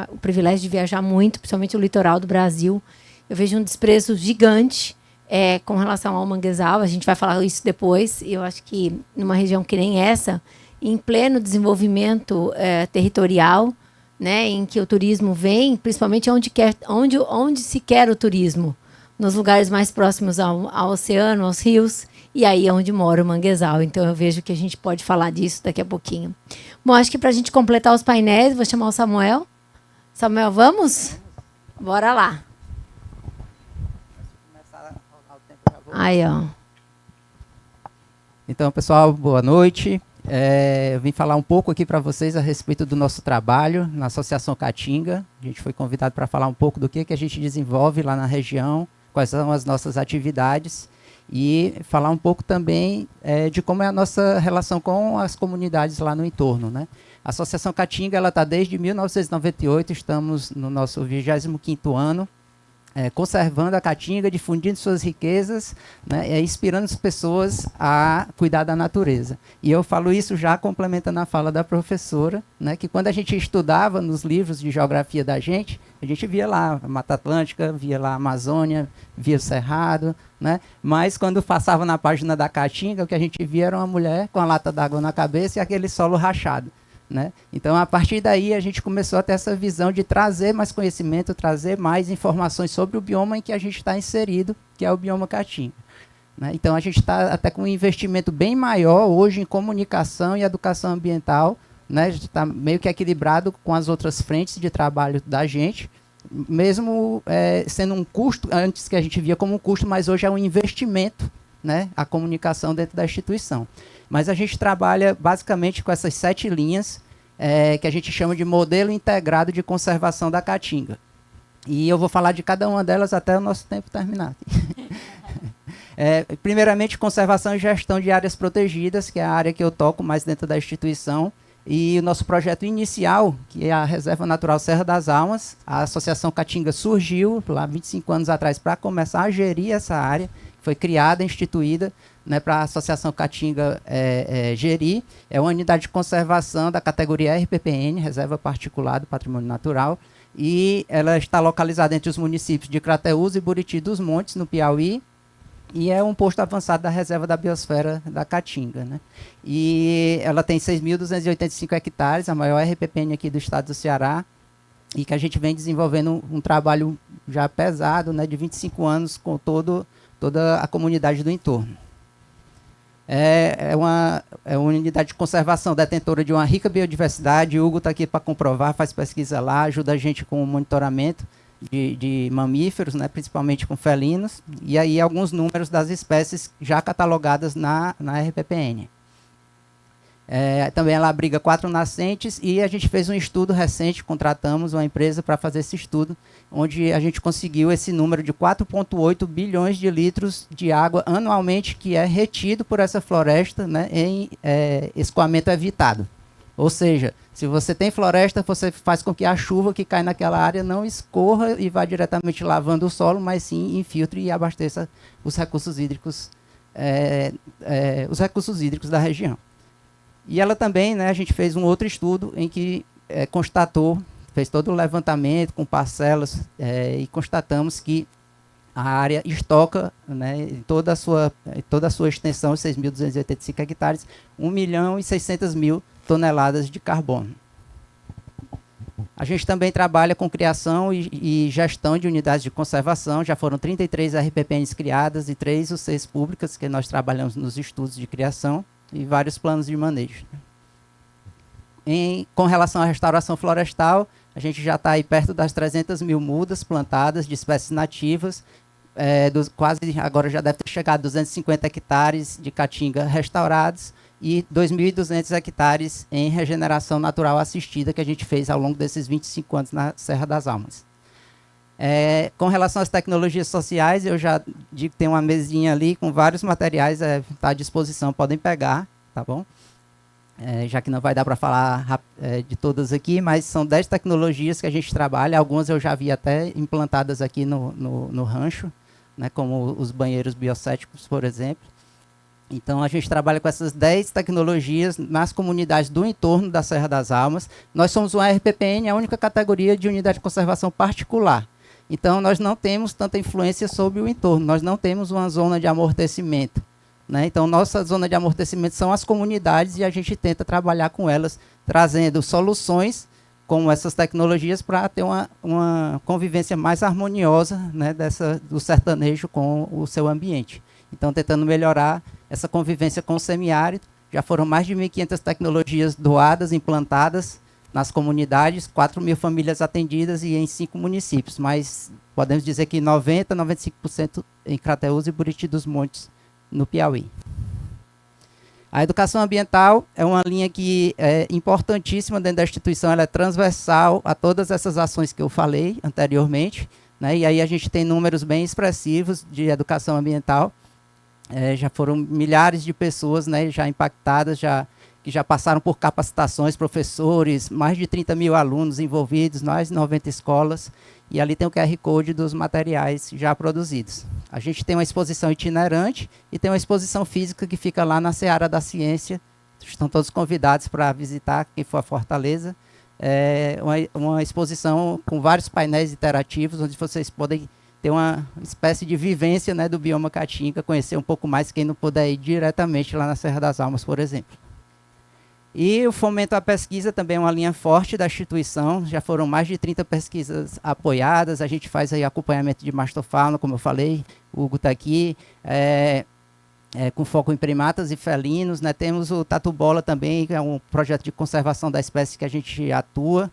o privilégio de viajar muito, principalmente o litoral do Brasil. Eu vejo um desprezo gigante com relação ao manguezal. A gente vai falar isso depois. Eu acho que numa região que nem essa, em pleno desenvolvimento territorial, né, em que o turismo vem, principalmente onde se quer o turismo, nos lugares mais próximos ao oceano, aos rios, e aí é onde mora o manguezal. Então, eu vejo que a gente pode falar disso daqui a pouquinho. Bom, acho que para a gente completar os painéis, vou chamar o Samuel. Samuel, vamos? Bora lá. Aí, ó. Então, pessoal, boa noite. Eu vim falar um pouco aqui para vocês a respeito do nosso trabalho na Associação Caatinga. A gente foi convidado para falar um pouco do que a gente desenvolve lá na região, quais são as nossas atividades. e falar um pouco também de como é a nossa relação com as comunidades lá no entorno, né? A Associação Caatinga está desde 1998, estamos no nosso 25º ano, conservando a Caatinga, difundindo suas riquezas, né, inspirando as pessoas a cuidar da natureza. E eu falo isso já complementando a fala da professora, né, que quando a gente estudava nos livros de geografia da gente, a gente via lá a Mata Atlântica, via lá a Amazônia, via o Cerrado, né, mas quando passava na página da Caatinga, o que a gente via era uma mulher com a lata d'água na cabeça e aquele solo rachado. Né? Então, a partir daí, a gente começou a ter essa visão de trazer mais conhecimento, trazer mais informações sobre o bioma em que a gente está inserido, que é o bioma Caatinga. Né? Então, a gente está até com um investimento bem maior hoje em comunicação e educação ambiental, né? Está meio que equilibrado com as outras frentes de trabalho da gente, mesmo sendo um custo, antes que a gente via como um custo, mas hoje é um investimento, né? A comunicação dentro da instituição. Mas a gente trabalha basicamente com essas 7 linhas que a gente chama de modelo integrado de conservação da Caatinga. E eu vou falar de cada uma delas até o nosso tempo terminar. Primeiramente, conservação e gestão de áreas protegidas, que é a área que eu toco mais dentro da instituição. E o nosso projeto inicial, que é a Reserva Natural Serra das Almas, a Associação Caatinga surgiu lá 25 anos atrás para começar a gerir essa área. Foi criada, instituída, né, para a Associação Caatinga gerir. É uma unidade de conservação da categoria RPPN, Reserva Particular do Patrimônio Natural, e ela está localizada entre os municípios de Crateús e Buriti dos Montes, no Piauí, e é um posto avançado da Reserva da Biosfera da Caatinga. Né? E ela tem 6.285 hectares, a maior RPPN aqui do estado do Ceará, e que a gente vem desenvolvendo um trabalho já pesado, né, de 25 anos com toda a comunidade do entorno. É uma unidade de conservação detentora de uma rica biodiversidade. O Hugo está aqui para comprovar, faz pesquisa lá, ajuda a gente com o monitoramento de mamíferos, né, principalmente com felinos, e aí alguns números das espécies já catalogadas na RPPN. Também ela abriga 4 nascentes e a gente fez um estudo recente, contratamos uma empresa para fazer esse estudo, onde a gente conseguiu esse número de 4,8 bilhões de litros de água anualmente que é retido por essa floresta, né, em escoamento evitado. Ou seja, se você tem floresta, você faz com que a chuva que cai naquela área não escorra e vá diretamente lavando o solo, mas sim infiltre e abasteça os recursos hídricos da região. E ela também, né, a gente fez um outro estudo em que constatou, fez todo o levantamento com parcelas e constatamos que a área estoca, né, em toda a sua extensão, 6.285 hectares, 1.600.000 toneladas de carbono. A gente também trabalha com criação e gestão de unidades de conservação. Já foram 33 RPPNs criadas e 3 UCs públicas, que nós trabalhamos nos estudos de criação, e vários planos de manejo. Com relação à restauração florestal, a gente já está aí perto das 300.000 mudas plantadas de espécies nativas, quase agora já deve ter chegado a 250 hectares de caatinga restaurados e 2.200 hectares em regeneração natural assistida que a gente fez ao longo desses 25 anos na Serra das Almas. Com relação às tecnologias sociais, eu já digo que tem uma mesinha ali com vários materiais, está à disposição, podem pegar, tá bom? Já que não vai dar para falar de todas aqui, mas são 10 tecnologias que a gente trabalha, algumas eu já vi até implantadas aqui no rancho, né, como os banheiros biocéticos, por exemplo. Então, a gente trabalha com essas 10 tecnologias nas comunidades do entorno da Serra das Almas. Nós somos uma RPPN, a única categoria de unidade de conservação particular. Então, nós não temos tanta influência sobre o entorno, nós não temos uma zona de amortecimento. Né? Então, nossa zona de amortecimento são as comunidades e a gente tenta trabalhar com elas, trazendo soluções como essas tecnologias para ter uma convivência mais harmoniosa, né, do sertanejo com o seu ambiente. Então, tentando melhorar essa convivência com o semiárido. Já foram mais de 1.500 tecnologias doadas, implantadas nas comunidades, 4.000 famílias atendidas e em 5 municípios, mas podemos dizer que 95% em Crateús e Buriti dos Montes, no Piauí. A educação ambiental é uma linha que é importantíssima dentro da instituição, ela é transversal a todas essas ações que eu falei anteriormente, né? E aí a gente tem números bem expressivos de educação ambiental. Já foram milhares de pessoas, né, já impactadas, que já passaram por capacitações, professores, mais de 30 mil alunos envolvidos, mais de 90 escolas, e ali tem o QR Code dos materiais já produzidos. A gente tem uma exposição itinerante e tem uma exposição física que fica lá na Seara da Ciência. Estão todos convidados para visitar, quem for a Fortaleza. É uma exposição com vários painéis interativos, onde vocês podem ter uma espécie de vivência, né, do bioma Caatinga, conhecer um pouco mais quem não puder ir diretamente lá na Serra das Almas, por exemplo. E o fomento à pesquisa também é uma linha forte da instituição, já foram mais de 30 pesquisas apoiadas, a gente faz aí acompanhamento de mastofauna, como eu falei, o Hugo está aqui, com foco em primatas e felinos, né? Temos o Tatu-Bola também, que é um projeto de conservação da espécie que a gente atua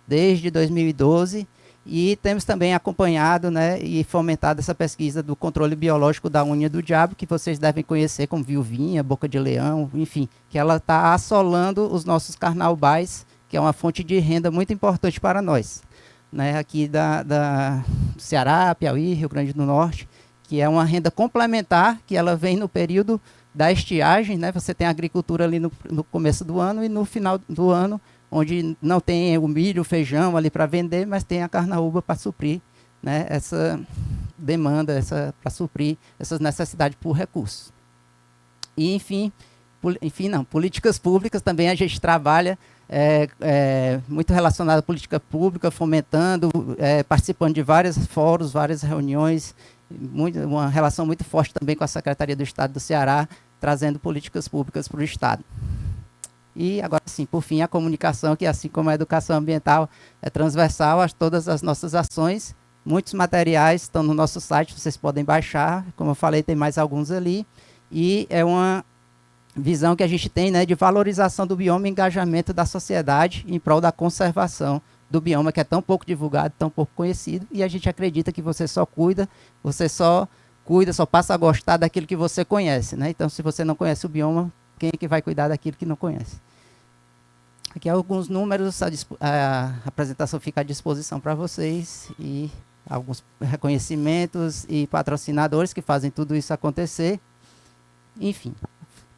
desde 2012, e temos também acompanhado, né, e fomentado essa pesquisa do controle biológico da unha do diabo, que vocês devem conhecer como viuvinha, boca de leão, enfim, que ela está assolando os nossos carnaubais, que é uma fonte de renda muito importante para nós, né, aqui do Ceará, Piauí, Rio Grande do Norte, que é uma renda complementar, que ela vem no período da estiagem, né, você tem a agricultura ali no começo do ano e no final do ano, onde não tem o milho, o feijão ali para vender, mas tem a carnaúba para suprir, né, essa demanda, para suprir essas necessidades por recursos. E, enfim, políticas públicas também a gente trabalha muito relacionado à política pública, fomentando, participando de vários fóruns, várias reuniões, uma relação muito forte também com a Secretaria do Estado do Ceará, trazendo políticas públicas para o Estado. E agora sim, por fim, a comunicação, que assim como a educação ambiental é transversal a todas as nossas ações. Muitos materiais estão no nosso site, vocês podem baixar, como eu falei, tem mais alguns ali. E é uma visão que a gente tem, né, de valorização do bioma e engajamento da sociedade em prol da conservação do bioma, que é tão pouco divulgado, tão pouco conhecido, e a gente acredita que você só passa a gostar daquilo que você conhece, né? Então, se você não conhece o bioma, quem é que vai cuidar daquilo que não conhece? Aqui alguns números, a apresentação fica à disposição para vocês, e alguns reconhecimentos e patrocinadores que fazem tudo isso acontecer. Enfim,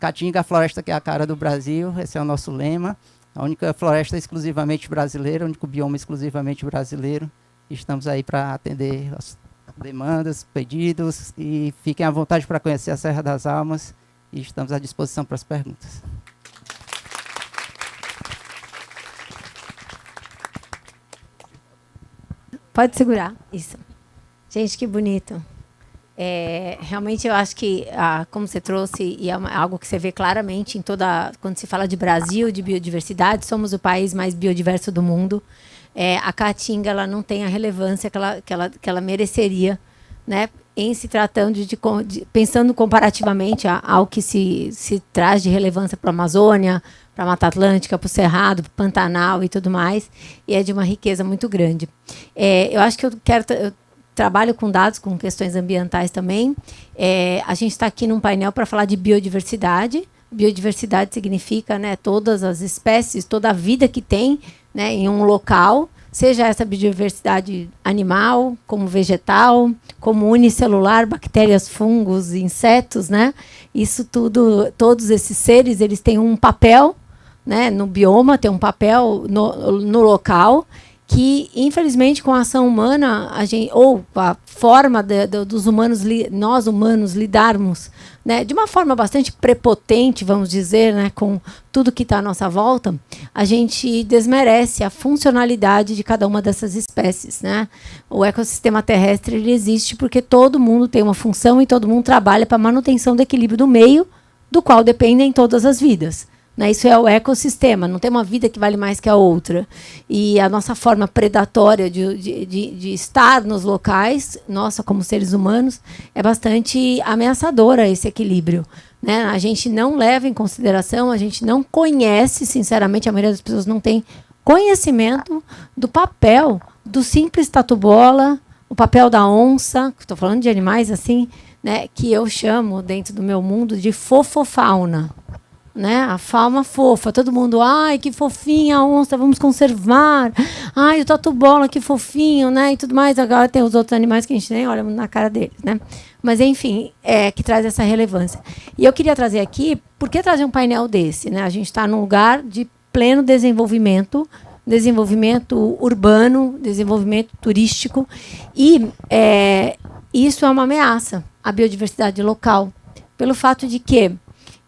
Caatinga, a floresta que é a cara do Brasil, esse é o nosso lema. A única floresta exclusivamente brasileira, o único bioma exclusivamente brasileiro. Estamos aí para atender as demandas, pedidos, e fiquem à vontade para conhecer a Serra das Almas. E estamos à disposição para as perguntas. Pode segurar. Isso. Gente, que bonito. Realmente eu acho que, como você trouxe, e é algo que você vê claramente em quando se fala de Brasil, de biodiversidade, somos o país mais biodiverso do mundo. A Caatinga, ela não tem a relevância que ela mereceria, né? Em se tratando pensando comparativamente ao que se traz de relevância para a Amazônia, para a Mata Atlântica, para o Cerrado, para o Pantanal e tudo mais, e é de uma riqueza muito grande. Eu acho que eu trabalho com dados, com questões ambientais também. A gente está aqui num painel para falar de biodiversidade. Biodiversidade significa, né, todas as espécies, toda a vida que tem, né, em um local, seja essa biodiversidade animal, como vegetal, como unicelular, bactérias, fungos, insetos, né? Isso tudo, todos esses seres, eles têm um papel, né, no bioma, tem um papel no local, que, infelizmente, com a ação humana, ou a forma dos humanos, nós humanos, lidarmos, né, de uma forma bastante prepotente, vamos dizer, né, com tudo que está à nossa volta, a gente desmerece a funcionalidade de cada uma dessas espécies, né? O ecossistema terrestre, ele existe porque todo mundo tem uma função e todo mundo trabalha para a manutenção do equilíbrio do meio, do qual dependem todas as vidas. Né, isso é o ecossistema, não tem uma vida que vale mais que a outra. E a nossa forma predatória de estar nos locais, nossa, como seres humanos, é bastante ameaçadora esse equilíbrio. Né? A gente não leva em consideração, a gente não conhece, sinceramente, a maioria das pessoas não tem conhecimento do papel do simples tatu-bola, o papel da onça, estou falando de animais assim, né, que eu chamo, dentro do meu mundo, de fofofauna. né? A fauna fofa, todo mundo, ai, que fofinha a onça, vamos conservar. Ai, o tatu-bola, que fofinho, né? E tudo mais. Agora tem os outros animais que a gente nem olha na cara deles, né? Mas, enfim, que traz essa relevância. E eu queria trazer aqui, por que trazer um painel desse, né? A gente está num lugar de pleno desenvolvimento urbano, desenvolvimento turístico, e isso é uma ameaça à biodiversidade local, pelo fato de que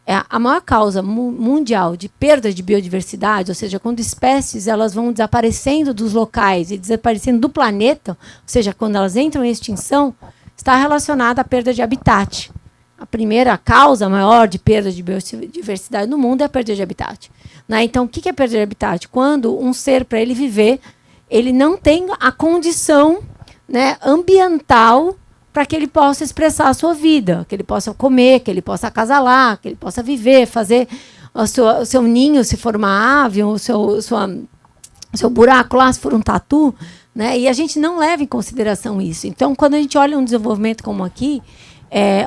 a maior causa mundial de perda de biodiversidade, ou seja, quando espécies elas vão desaparecendo dos locais e desaparecendo do planeta, ou seja, quando elas entram em extinção, está relacionada à perda de habitat. A primeira causa maior de perda de biodiversidade no mundo é a perda de habitat. Né? Então, o que é perda de habitat? Quando um ser, para ele viver, ele não tem a condição, né, ambiental para que ele possa expressar a sua vida, que ele possa comer, que ele possa acasalar, que ele possa viver, fazer o seu ninho, se for uma ave, o seu buraco lá, se for um tatu, né? E a gente não leva em consideração isso. Então, quando a gente olha um desenvolvimento como aqui,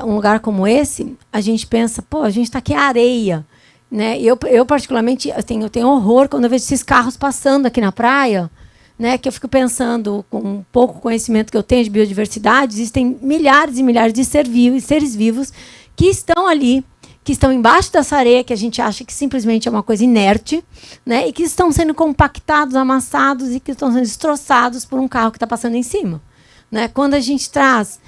um lugar como esse, a gente pensa, pô, a gente está aqui areia, né? Eu particularmente, eu tenho horror quando eu vejo esses carros passando aqui na praia, né, que eu fico pensando, com um pouco conhecimento que eu tenho de biodiversidade, existem milhares e milhares de seres vivos que estão ali, que estão embaixo dessa areia, que a gente acha que simplesmente é uma coisa inerte, né, e que estão sendo compactados, amassados e que estão sendo destroçados por um carro que está passando em cima. Né? Quando a gente traz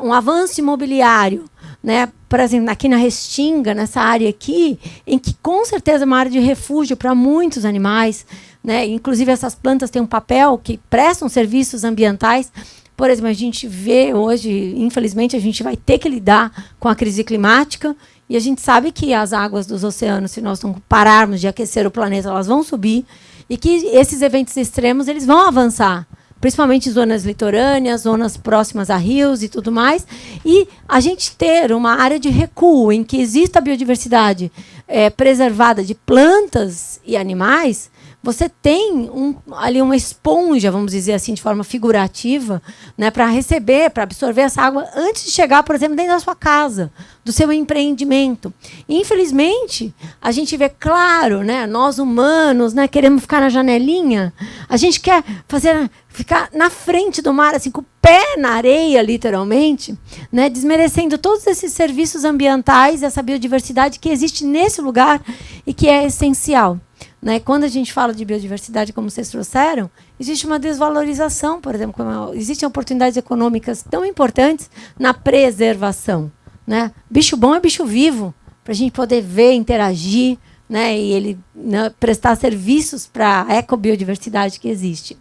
um avanço imobiliário, né, por exemplo, aqui na Restinga, nessa área aqui, em que com certeza é uma área de refúgio para muitos animais, né? Inclusive essas plantas têm um papel que prestam serviços ambientais. Por exemplo, a gente vê hoje, infelizmente, a gente vai ter que lidar com a crise climática e a gente sabe que as águas dos oceanos, se nós não pararmos de aquecer o planeta, elas vão subir e que esses eventos extremos eles vão avançar, principalmente zonas litorâneas, zonas próximas a rios e tudo mais. E a gente ter uma área de recuo em que exista a biodiversidade preservada de plantas e animais, você tem ali uma esponja, vamos dizer assim, de forma figurativa, né, para receber, para absorver essa água antes de chegar, por exemplo, dentro da sua casa, do seu empreendimento. E, infelizmente, a gente vê, claro, né, nós humanos, né, queremos ficar na janelinha, a gente quer ficar na frente do mar, assim, com o pé na areia, literalmente, né, desmerecendo todos esses serviços ambientais, essa biodiversidade que existe nesse lugar e que é essencial. Né? Quando a gente fala de biodiversidade, como vocês trouxeram, existe uma desvalorização, por exemplo, existem oportunidades econômicas tão importantes na preservação. Né? Bicho bom é bicho vivo, para a gente poder ver, interagir, né? E ele, né, prestar serviços para a ecobiodiversidade que existe.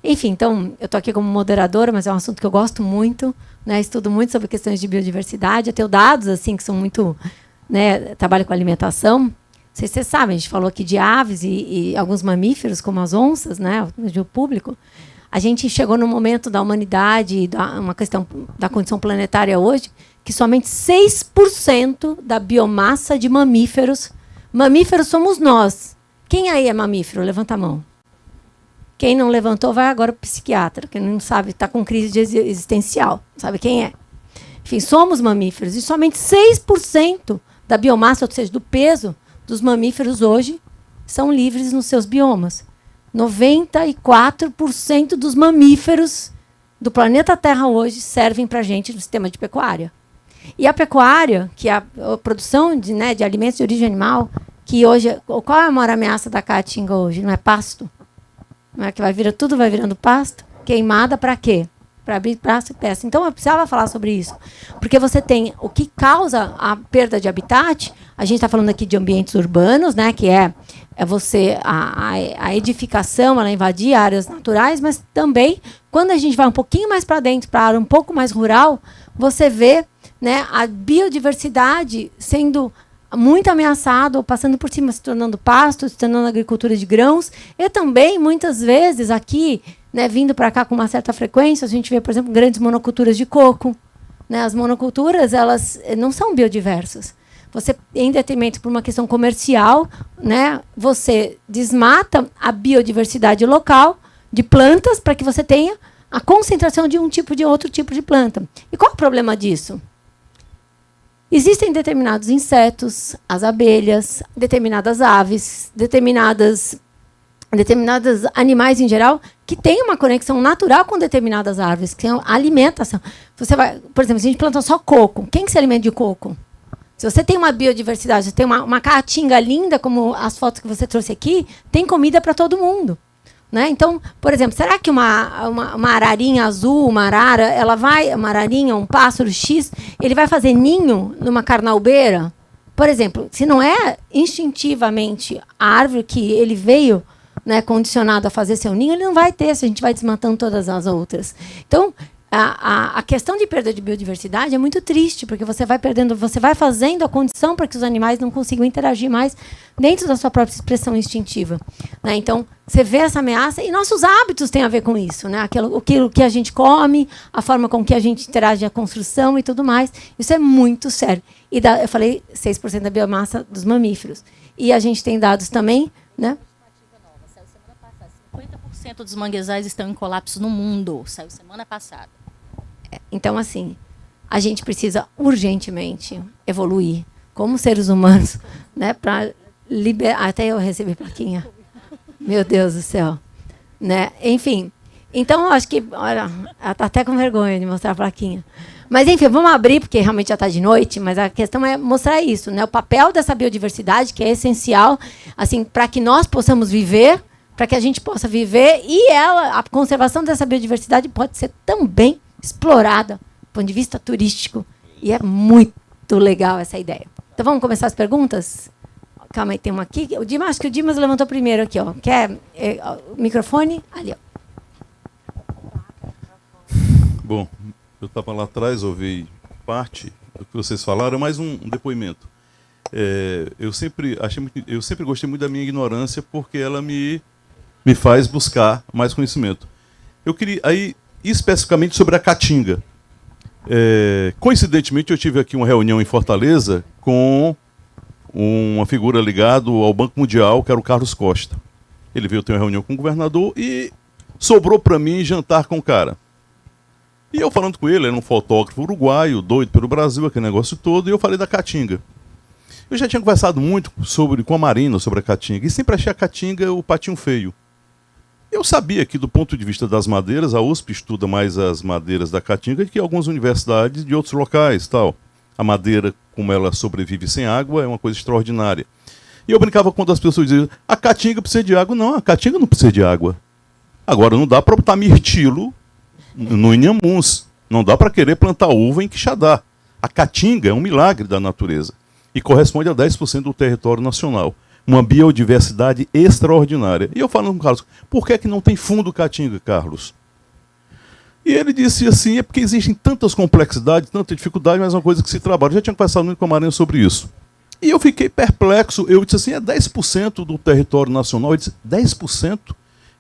Enfim, então, eu estou aqui como moderadora, mas é um assunto que eu gosto muito, né? Estudo muito sobre questões de biodiversidade, eu tenho dados assim, que são muito... Né, trabalho com alimentação. Não sei se vocês sabem, a gente falou aqui de aves e alguns mamíferos, como as onças, né, o público. A gente chegou no momento da humanidade, uma questão da condição planetária hoje, que somente 6% da biomassa de mamíferos somos nós. Quem aí é mamífero? Levanta a mão. Quem não levantou, vai agora para o psiquiatra, que não sabe, está com crise existencial. Sabe quem é? Enfim, somos mamíferos. E somente 6% da biomassa, ou seja, do peso dos mamíferos hoje, são livres nos seus biomas. 94% dos mamíferos do planeta Terra hoje servem para a gente no sistema de pecuária. E a pecuária, que é a produção de alimentos de origem animal, que hoje... Qual é a maior ameaça da caatinga hoje? Não é pasto? Não é que tudo vai virando pasto? Queimada para quê? Para abrir braço e peça. Então, eu precisava falar sobre isso. Porque você tem o que causa a perda de habitat. A gente está falando aqui de ambientes urbanos, né, que é você a edificação, ela invadir áreas naturais, mas também, quando a gente vai um pouquinho mais para dentro, para a área um pouco mais rural, você vê, né, a biodiversidade sendo muito ameaçada, ou passando por cima, se tornando pasto, se tornando agricultura de grãos. E também, muitas vezes, aqui... Né, vindo para cá com uma certa frequência, a gente vê, por exemplo, grandes monoculturas de coco. Né? As monoculturas, elas não são biodiversas. Você, em detrimento por uma questão comercial, né, você desmata a biodiversidade local de plantas para que você tenha a concentração de outro tipo de planta. E qual é o problema disso? Existem determinados insetos, as abelhas, determinadas aves, determinados animais em geral, que têm uma conexão natural com determinadas árvores, que são alimentação. Você vai, por exemplo, se a gente plantar só coco, quem que se alimenta de coco? Se você tem uma biodiversidade, você tem uma caatinga linda, como as fotos que você trouxe aqui, tem comida para todo mundo. Né? Então, por exemplo, será que uma ararinha azul, uma arara, uma ararinha, um pássaro X, ele vai fazer ninho numa carnaubeira? Por exemplo, se não é instintivamente a árvore que ele veio, né, condicionado a fazer seu ninho, ele não vai ter se a gente vai desmatando todas as outras. Então, a questão de perda de biodiversidade é muito triste, porque você vai perdendo, você vai fazendo a condição para que os animais não consigam interagir mais dentro da sua própria expressão instintiva. Né? Então, você vê essa ameaça, e nossos hábitos têm a ver com isso. Né? Aquilo que a gente come, a forma com que a gente interage a construção e tudo mais. Isso é muito sério. E eu falei 6% da biomassa dos mamíferos. E a gente tem dados também, né? 50% dos manguezais estão em colapso no mundo. Saiu semana passada. Então, assim, a gente precisa urgentemente evoluir como seres humanos, né, para liberar. Até eu recebi plaquinha. Meu Deus do céu. Né? Enfim, então, eu acho que... Olha, ela está até com vergonha de mostrar a plaquinha. Mas, enfim, vamos abrir, porque realmente já está de noite, mas a questão é mostrar isso, né? O papel dessa biodiversidade, que é essencial, assim, para que nós possamos viver, para que a gente possa viver, e a conservação dessa biodiversidade pode ser também explorada do ponto de vista turístico. E é muito legal essa ideia. Então, vamos começar as perguntas? Calma aí, tem uma aqui. Acho que o Dimas levantou primeiro aqui. Ó. Quer o microfone? Ali, ó. Bom, eu estava lá atrás, ouvi parte do que vocês falaram, mais um depoimento. Eu sempre gostei muito da minha ignorância, porque ela me faz buscar mais conhecimento. Eu queria, aí, especificamente sobre a caatinga. Coincidentemente, eu tive aqui uma reunião em Fortaleza com uma figura ligada ao Banco Mundial, que era o Carlos Costa. Ele veio ter uma reunião com o governador e sobrou para mim jantar com o cara. E eu falando com ele, era um fotógrafo uruguaio, doido pelo Brasil, aquele negócio todo, e eu falei da caatinga. Eu já tinha conversado muito com a Marina sobre a caatinga, e sempre achei a caatinga o patinho feio. Eu sabia que, do ponto de vista das madeiras, a USP estuda mais as madeiras da caatinga que algumas universidades de outros locais. Tal. A madeira, como ela sobrevive sem água, é uma coisa extraordinária. E eu brincava quando as pessoas diziam, a caatinga precisa de água. Não, a caatinga não precisa de água. Agora, não dá para botar mirtilo no Inhamuns. Não dá para querer plantar uva em Quixadá. A caatinga é um milagre da natureza e corresponde a 10% do território nacional. Uma biodiversidade extraordinária. E eu falando com o Carlos, por que é que não tem fundo caatinga, Carlos? E ele disse assim, é porque existem tantas complexidades, tanta dificuldade, mas é uma coisa que se trabalha. Eu já tinha conversado muito com a Marinha sobre isso. E eu fiquei perplexo, eu disse assim, é 10% do território nacional. Ele disse, 10%?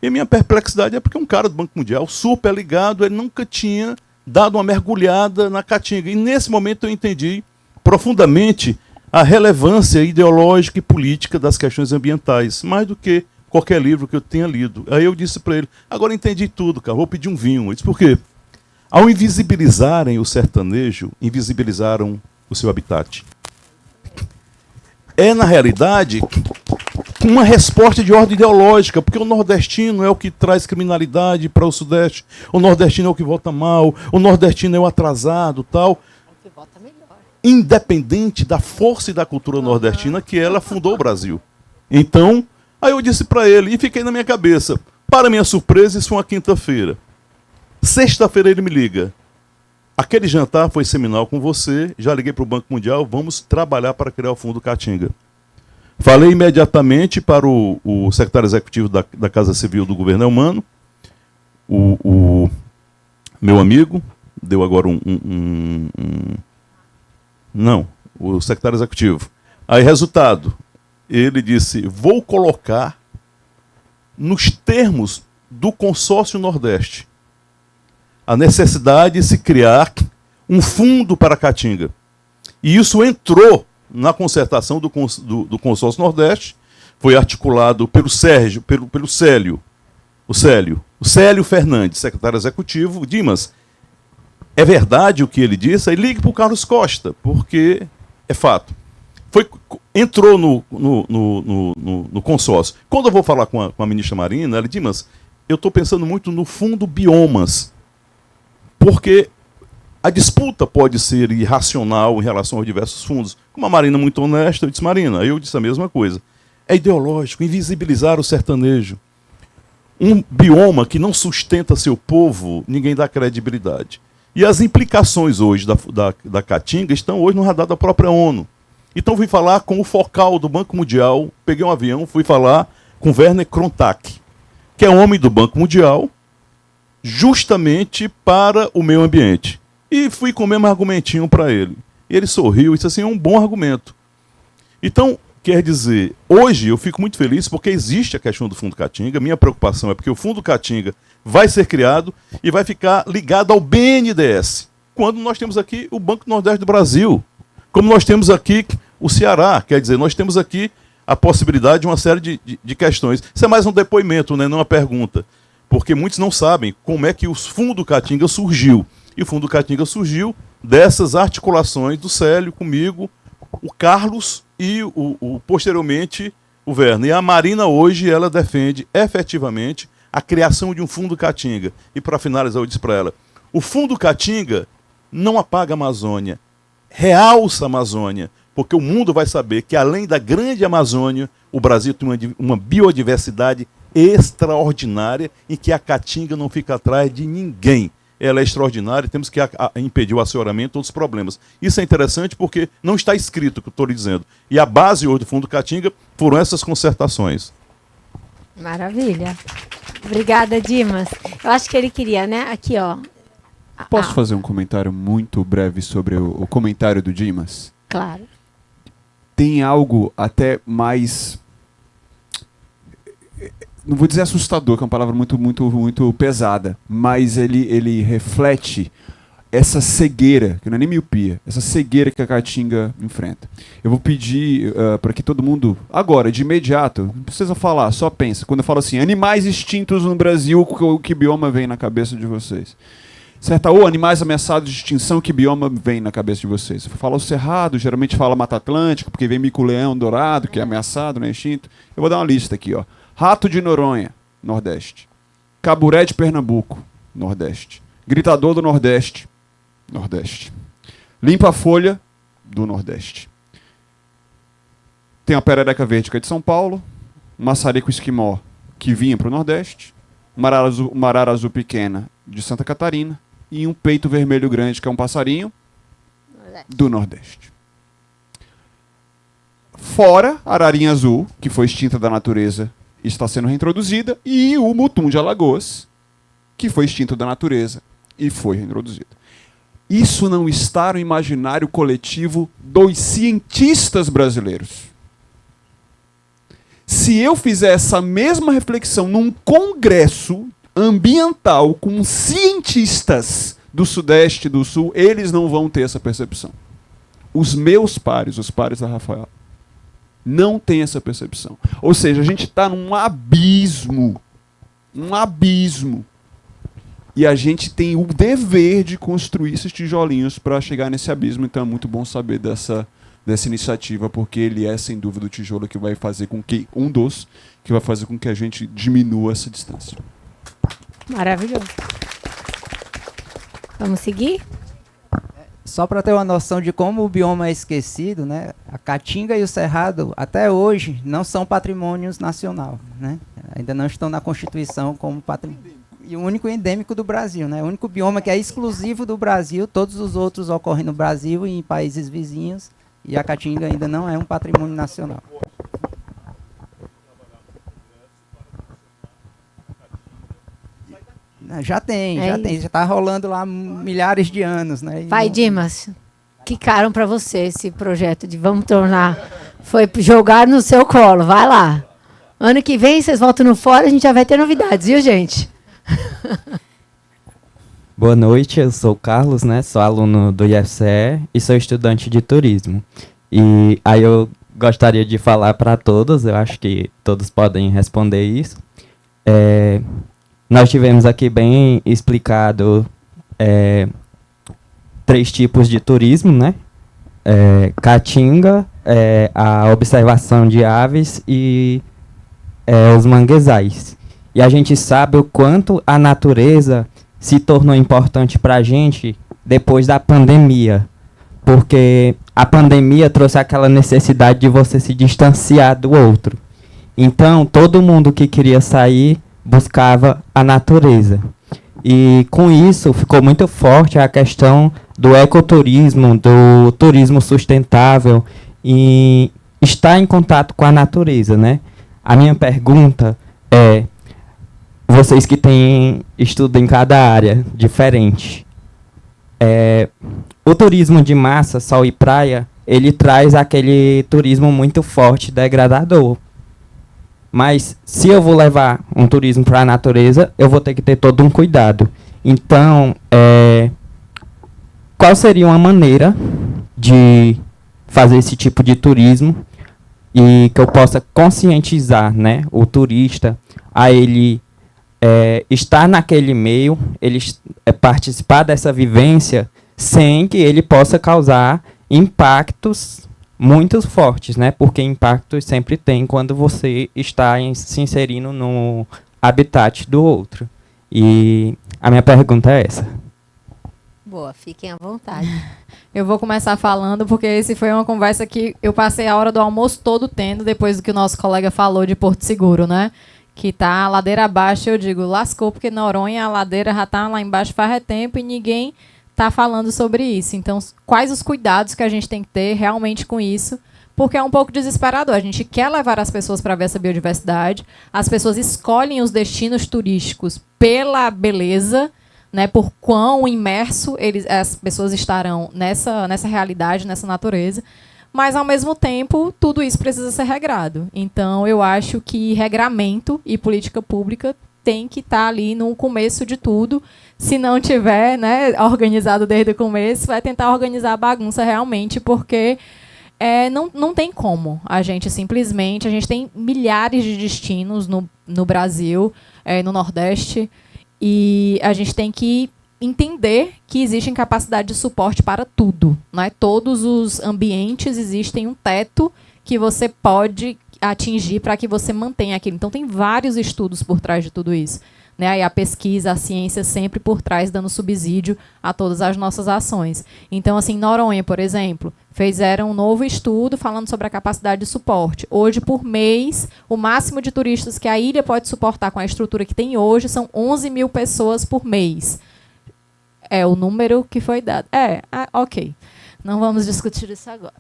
E minha perplexidade é porque um cara do Banco Mundial, super ligado, ele nunca tinha dado uma mergulhada na caatinga. E nesse momento eu entendi profundamente a relevância ideológica e política das questões ambientais, mais do que qualquer livro que eu tenha lido. Aí eu disse para ele, agora entendi tudo, cara, vou pedir um vinho. Ele disse, por quê? Ao invisibilizarem o sertanejo, invisibilizaram o seu habitat. É, na realidade, uma resposta de ordem ideológica, porque o nordestino é o que traz criminalidade para o Sudeste, o nordestino é o que vota mal, o nordestino é o atrasado, tal. O que vota melhor. Independente da força e da cultura nordestina que ela fundou o Brasil. Então, aí eu disse para ele, e fiquei na minha cabeça, para minha surpresa, isso foi uma quinta-feira. Sexta-feira ele me liga. Aquele jantar foi seminal com você, já liguei para o Banco Mundial, vamos trabalhar para criar o Fundo Caatinga. Falei imediatamente para o secretário executivo da Casa Civil do Governo Elmano, o meu amigo, deu agora Não, o secretário executivo. Aí, resultado, ele disse, vou colocar nos termos do Consórcio Nordeste a necessidade de se criar um fundo para a Caatinga. E isso entrou na concertação do Consórcio Nordeste, foi articulado pelo Sérgio, pelo Célio Fernandes, secretário executivo. Dimas, é verdade o que ele disse? Aí ligue para o Carlos Costa, porque é fato. Entrou no consórcio. Quando eu vou falar com a ministra Marina, ela diz, mas eu estou pensando muito no fundo biomas, porque a disputa pode ser irracional em relação aos diversos fundos. Como a Marina é muito honesta, eu disse, Marina, eu disse a mesma coisa. É ideológico, invisibilizar o sertanejo. Um bioma que não sustenta seu povo, ninguém dá credibilidade. E as implicações hoje da Caatinga estão hoje no radar da própria ONU. Então fui falar com o focal do Banco Mundial, peguei um avião, fui falar com Werner Krontag, que é homem do Banco Mundial, justamente para o meio ambiente. E fui com o mesmo argumentinho para ele. E ele sorriu e disse assim, é um bom argumento. Então, quer dizer, hoje eu fico muito feliz porque existe a questão do Fundo Caatinga. Minha preocupação é porque o Fundo Caatinga vai ser criado e vai ficar ligado ao BNDES. Quando nós temos aqui o Banco Nordeste do Brasil, como nós temos aqui o Ceará, quer dizer, nós temos aqui a possibilidade de uma série de questões. Isso é mais um depoimento, né, não uma pergunta. Porque muitos não sabem como é que o Fundo Caatinga surgiu. E o Fundo Caatinga surgiu dessas articulações do Célio comigo, o Carlos e posteriormente o Werner. E a Marina hoje ela defende efetivamente a criação de um Fundo Caatinga. E para finalizar eu disse para ela, o Fundo Caatinga não apaga a Amazônia, realça a Amazônia, porque o mundo vai saber que além da grande Amazônia, o Brasil tem uma biodiversidade extraordinária em que a Caatinga não fica atrás de ninguém. Ela é extraordinária e temos que impedir o assoreamento dos problemas. Isso é interessante porque não está escrito o que eu estou lhe dizendo. E a base hoje do Fundo Caatinga foram essas concertações. Maravilha. Obrigada, Dimas. Eu acho que ele queria, né? Aqui, ó. Posso fazer um comentário muito breve sobre o comentário do Dimas? Claro. Tem algo até mais... Não vou dizer assustador, que é uma palavra muito pesada, mas ele reflete essa cegueira, que não é nem miopia, essa cegueira que a Caatinga enfrenta. Eu vou pedir para que todo mundo, agora, de imediato, não precisa falar, só pensa. Quando eu falo assim, animais extintos no Brasil, que bioma vem na cabeça de vocês? Certo? Ou animais ameaçados de extinção, que bioma vem na cabeça de vocês? Se eu falar o Cerrado, geralmente fala Mata Atlântica, porque vem mico-leão dourado, que é ameaçado, não é extinto. Eu vou dar uma lista aqui, ó. Rato de Noronha, Nordeste. Caburé de Pernambuco, Nordeste. Gritador do Nordeste, Nordeste. Limpa-folha do Nordeste. Tem a perereca verde, que é de São Paulo. Um maçarico esquimó, que vinha para o Nordeste. Uma arara azul pequena, de Santa Catarina. E um peito vermelho grande, que é um passarinho, do Nordeste. Fora a ararinha azul, que foi extinta da natureza, está sendo reintroduzida, e o mutum de Alagoas, que foi extinto da natureza e foi reintroduzido. Isso não está no imaginário coletivo dos cientistas brasileiros. Se eu fizer essa mesma reflexão num congresso ambiental com cientistas do Sudeste e do Sul, eles não vão ter essa percepção. Os meus pares, os pares da Rafaela, não tem essa percepção. Ou seja, a gente está num abismo. Um abismo. E a gente tem o dever de construir esses tijolinhos para chegar nesse abismo. Então é muito bom saber dessa iniciativa, porque ele é, sem dúvida, o tijolo que vai fazer com que, que vai fazer com que a gente diminua essa distância. Maravilhoso. Vamos seguir? Só para ter uma noção de como o bioma é esquecido, né? A Caatinga e o Cerrado, até hoje, não são patrimônios nacional, né? Ainda não estão na Constituição como patrimônio. E o único endêmico do Brasil, né? O único bioma que é exclusivo do Brasil, todos os outros ocorrem no Brasil e em países vizinhos, e a Caatinga ainda não é um patrimônio nacional. Já tem, já está rolando lá milhares de anos, né? Vai, Dimas. Quicaram para você esse projeto de vamos tornar. Foi jogar no seu colo, vai lá. Ano que vem vocês voltam no fórum, a gente já vai ter novidades, viu, gente? Boa noite, eu sou o Carlos, né? Sou aluno do IFCE e sou estudante de turismo. E aí eu gostaria de falar para todos, eu acho que todos podem responder isso. Nós tivemos aqui bem explicado 3 tipos de turismo, né? Caatinga, a observação de aves e os manguezais. E a gente sabe o quanto a natureza se tornou importante para a gente depois da pandemia. Porque a pandemia trouxe aquela necessidade de você se distanciar do outro. Então, todo mundo que queria sair buscava a natureza. E com isso ficou muito forte a questão do ecoturismo, do turismo sustentável e estar em contato com a natureza, né? A minha pergunta é, vocês que têm estudo em cada área diferente, o turismo de massa, sol e praia, ele traz aquele turismo muito forte, degradador. Mas se eu vou levar um turismo para a natureza, eu vou ter que ter todo um cuidado. Então, qual seria uma maneira de fazer esse tipo de turismo e que eu possa conscientizar, né, o turista a ele estar naquele meio, ele participar dessa vivência sem que ele possa causar impactos muito fortes, né? Porque impactos sempre tem quando você está se inserindo no habitat do outro. E a minha pergunta é essa. Boa, fiquem à vontade. Eu vou começar falando, porque esse foi uma conversa que eu passei a hora do almoço todo tendo, depois do que o nosso colega falou de Porto Seguro, né? Que tá a ladeira abaixo, eu digo, lascou, porque Noronha, a ladeira já tá lá embaixo faz tempo e ninguém tá falando sobre isso. Então, quais os cuidados que a gente tem que ter realmente com isso? Porque é um pouco desesperador. A gente quer levar as pessoas para ver essa biodiversidade, as pessoas escolhem os destinos turísticos pela beleza, né, por quão imerso as pessoas estarão nessa realidade, nessa natureza, mas, ao mesmo tempo, tudo isso precisa ser regrado. Então, eu acho que regramento e política pública tem que estar ali no começo de tudo. Se não tiver, né, organizado desde o começo, vai tentar organizar a bagunça realmente, porque não tem como. A gente tem milhares de destinos no Brasil, no Nordeste, e a gente tem que entender que existe capacidade de suporte para tudo, né? Todos os ambientes existem um teto que você pode atingir para que você mantenha aquilo. Então, tem vários estudos por trás de tudo isso, né? E a pesquisa, a ciência sempre por trás, dando subsídio a todas as nossas ações. Então, assim, Noronha, por exemplo, fizeram um novo estudo falando sobre a capacidade de suporte. Hoje, por mês, o máximo de turistas que a ilha pode suportar com a estrutura que tem hoje são 11 mil pessoas por mês. É o número que foi dado. Ok. Não vamos discutir isso agora.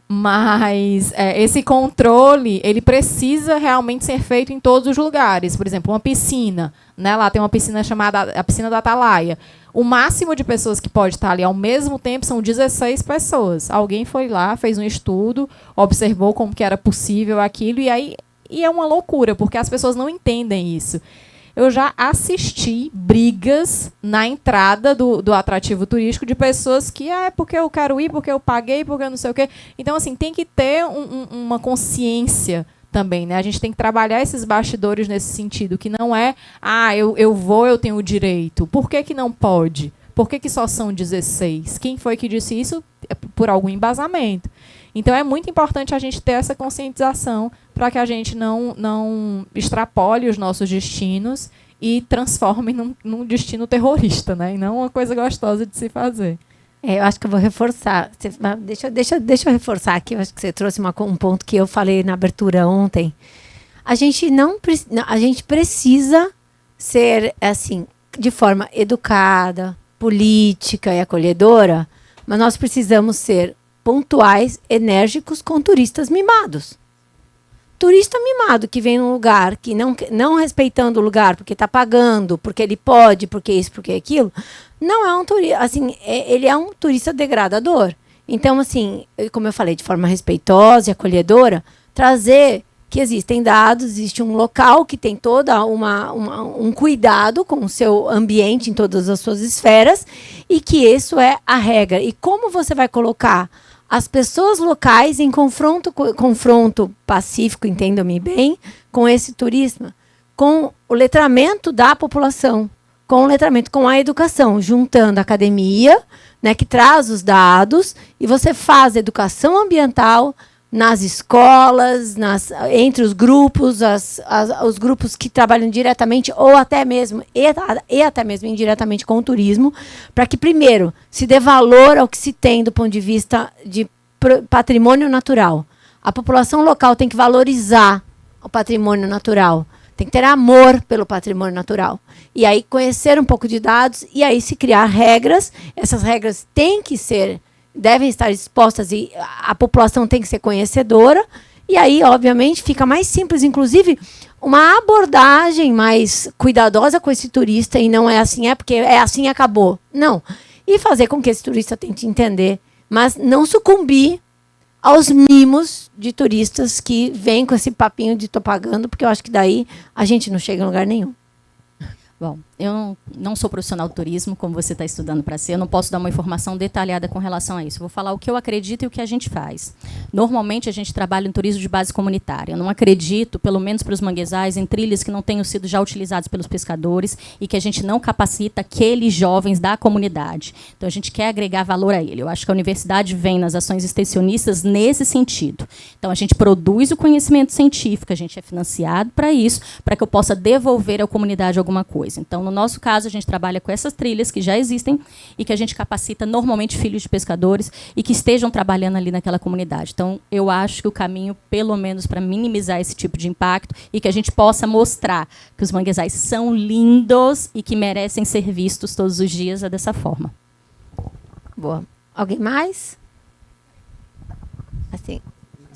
Mas esse controle, ele precisa realmente ser feito em todos os lugares. Por exemplo, uma piscina, né? Lá tem uma piscina chamada a Piscina da Atalaia. O máximo de pessoas que pode estar ali ao mesmo tempo são 16 pessoas. Alguém foi lá, fez um estudo, observou como que era possível aquilo, e é uma loucura, porque as pessoas não entendem isso. Eu já assisti brigas na entrada do atrativo turístico de pessoas que porque eu quero ir, porque eu paguei, porque eu não sei o quê. Então, assim, tem que ter uma consciência também, né? A gente tem que trabalhar esses bastidores nesse sentido, que não é, eu tenho o direito. Por que não pode? Por que só são 16? Quem foi que disse isso? Por algum embasamento. Então, é muito importante a gente ter essa conscientização para que a gente não extrapole os nossos destinos e transforme num destino terrorista, né? E não uma coisa gostosa de se fazer. Eu acho que eu vou reforçar. Deixa eu reforçar aqui. Eu acho que você trouxe um ponto que eu falei na abertura ontem. A gente precisa ser, assim, de forma educada, política e acolhedora, mas nós precisamos ser pontuais, enérgicos com turistas mimados. Turista mimado que vem num lugar que não respeitando o lugar porque está pagando, porque ele pode, porque isso, porque aquilo, não é um turista, assim, ele é um turista degradador. Então, assim, como eu falei, de forma respeitosa e acolhedora, trazer que existem dados, existe um local que tem toda um cuidado com o seu ambiente em todas as suas esferas e que isso é a regra. E como você vai colocar as pessoas locais em confronto pacífico, entendam-me bem, com esse turismo, com o letramento da população, com o letramento, com a educação, juntando a academia, né, que traz os dados, e você faz educação ambiental nas escolas, entre os grupos, os grupos que trabalham diretamente ou até mesmo, e até mesmo indiretamente com o turismo, para que, primeiro, se dê valor ao que se tem do ponto de vista de patrimônio natural. A população local tem que valorizar o patrimônio natural, tem que ter amor pelo patrimônio natural. E aí conhecer um pouco de dados e aí se criar regras. Essas regras devem estar expostas e a população tem que ser conhecedora. E aí, obviamente, fica mais simples, inclusive, uma abordagem mais cuidadosa com esse turista e não é assim, porque é assim e acabou. Não. E fazer com que esse turista tente entender, mas não sucumbir aos mimos de turistas que vêm com esse papinho de tô pagando, porque eu acho que daí a gente não chega em lugar nenhum. Bom, eu não sou profissional de turismo, como você está estudando para ser, eu não posso dar uma informação detalhada com relação a isso. Eu vou falar o que eu acredito e o que a gente faz. Normalmente, a gente trabalha em turismo de base comunitária. Eu não acredito, pelo menos para os manguezais, em trilhas que não tenham sido já utilizados pelos pescadores e que a gente não capacita aqueles jovens da comunidade. Então, a gente quer agregar valor a ele. Eu acho que a universidade vem nas ações extensionistas nesse sentido. Então, a gente produz o conhecimento científico, a gente é financiado para isso, para que eu possa devolver à comunidade alguma coisa. Então, no nosso caso, a gente trabalha com essas trilhas que já existem e que a gente capacita normalmente filhos de pescadores e que estejam trabalhando ali naquela comunidade. Então, eu acho que o caminho, pelo menos para minimizar esse tipo de impacto e que a gente possa mostrar que os manguezais são lindos e que merecem ser vistos todos os dias é dessa forma. Boa. Alguém mais? Assim.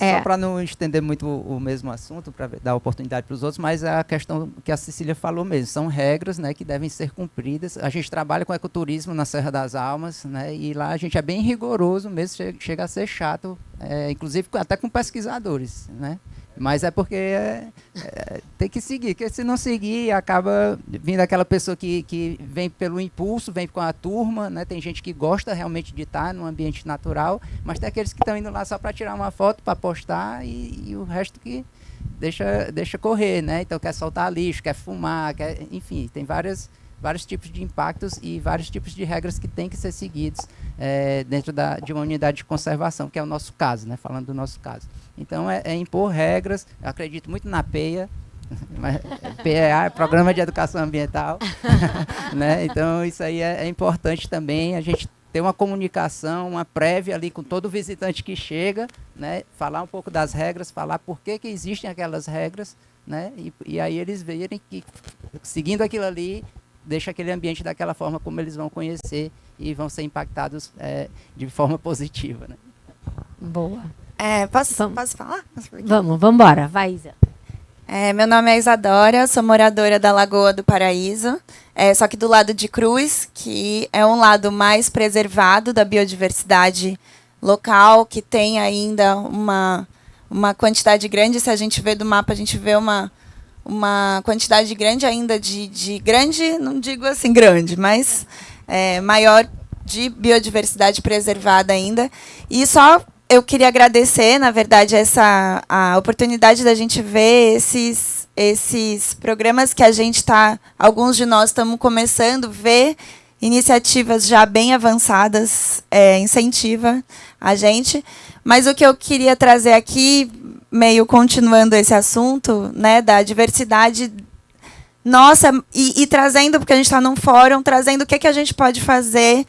Só para não estender muito o mesmo assunto, para dar oportunidade para os outros, mas a questão que a Cecília falou mesmo, são regras, né, que devem ser cumpridas. A gente trabalha com ecoturismo na Serra das Almas, né, e lá a gente é bem rigoroso mesmo, chega a ser chato, inclusive até com pesquisadores, né? Mas é porque tem que seguir, porque se não seguir, acaba vindo aquela pessoa que vem pelo impulso, vem com a turma, né? Tem gente que gosta realmente de estar no ambiente natural, mas tem aqueles que estão indo lá só para tirar uma foto, para postar, e o resto que deixa correr, né? Então quer soltar lixo, quer fumar, enfim, tem vários tipos de impactos e vários tipos de regras que têm que ser seguidos dentro de uma unidade de conservação, que é o nosso caso, né? Falando do nosso caso. Então, é impor regras. Eu acredito muito na PEA, PEA, Programa de Educação Ambiental. Né? Então, isso aí é importante também, a gente ter uma comunicação, uma prévia ali com todo visitante que chega, né? Falar um pouco das regras, falar por que existem aquelas regras, né? E aí eles verem que, seguindo aquilo ali, deixa aquele ambiente daquela forma como eles vão conhecer e vão ser impactados de forma positiva. Né? Boa. Posso falar? Vamos embora. Vai, Isa. Meu nome é Isadora, sou moradora da Lagoa do Paraíso, só que do lado de Cruz, que é um lado mais preservado da biodiversidade local, que tem ainda uma quantidade grande. Se a gente vê do mapa, a gente vê uma quantidade grande ainda de grande, não digo assim grande, mas maior de biodiversidade preservada ainda. E só eu queria agradecer, na verdade, a oportunidade da gente ver esses programas que a gente está, alguns de nós estamos começando a ver, iniciativas já bem avançadas, incentiva a gente. Mas o que eu queria trazer aqui, meio continuando esse assunto, né, da diversidade nossa, e trazendo, porque a gente está num fórum, trazendo o que a gente pode fazer,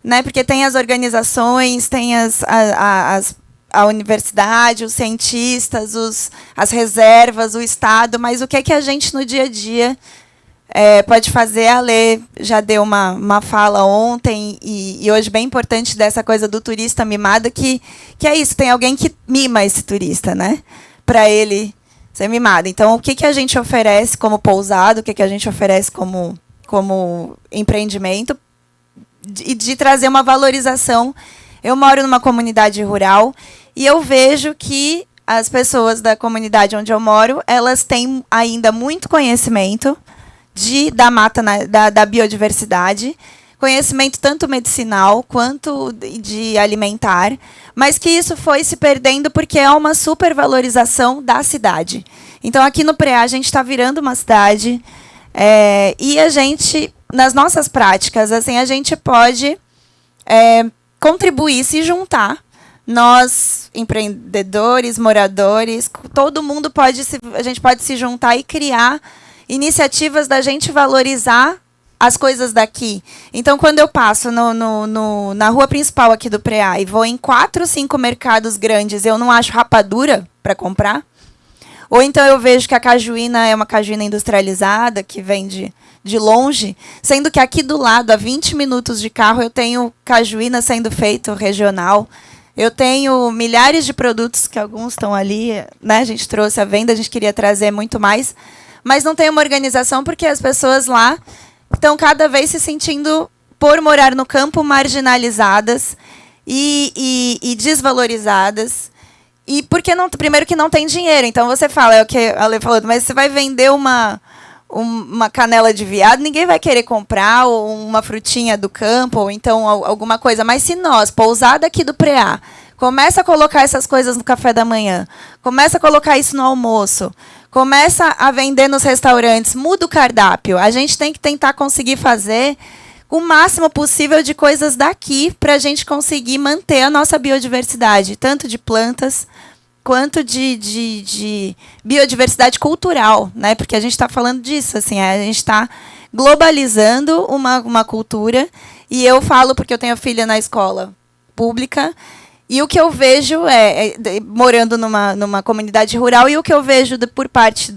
né, porque tem as organizações, tem a universidade, os cientistas, as reservas, o Estado, mas o que a gente no dia a dia pode fazer. A Lê já deu uma fala ontem e hoje bem importante dessa coisa do turista mimado, que é isso, tem alguém que mima esse turista, né? Para ele ser mimado. Então, o que a gente oferece como pousada, o que a gente oferece como empreendimento, de trazer uma valorização. Eu moro numa comunidade rural e eu vejo que as pessoas da comunidade onde eu moro, elas têm ainda muito conhecimento da mata, da biodiversidade, conhecimento tanto medicinal quanto de alimentar, mas que isso foi se perdendo porque é uma supervalorização da cidade. Então, aqui no Preá, a gente está virando uma cidade e a gente nas nossas práticas, assim, a gente pode contribuir, se juntar. Nós, empreendedores, moradores, todo mundo a gente pode se juntar e criar iniciativas da gente valorizar as coisas daqui. Então, quando eu passo na rua principal aqui do Preá e vou em 4, 5 mercados grandes, eu não acho rapadura para comprar. Ou então eu vejo que a cajuína é uma cajuína industrializada, que vem de longe, sendo que aqui do lado, a 20 minutos de carro, eu tenho cajuína sendo feito regional. Eu tenho milhares de produtos, que alguns estão ali, né? A gente trouxe à venda, a gente queria trazer muito mais, mas não tem uma organização porque as pessoas lá estão cada vez se sentindo, por morar no campo, marginalizadas e desvalorizadas. E porque primeiro que não tem dinheiro. Então você fala, é o que a Lê falou, mas você vai vender uma canela de veado, ninguém vai querer comprar, ou uma frutinha do campo, ou então alguma coisa. Mas se nós, pousada aqui do Preá, começa a colocar essas coisas no café da manhã, começa a colocar isso no almoço, começa a vender nos restaurantes, muda o cardápio. A gente tem que tentar conseguir fazer o máximo possível de coisas daqui para a gente conseguir manter a nossa biodiversidade, tanto de plantas quanto de biodiversidade cultural, né? Porque a gente está falando disso, assim, a gente está globalizando uma cultura. E eu falo porque eu tenho filha na escola pública, e o que eu vejo morando numa comunidade rural, e o que eu vejo por parte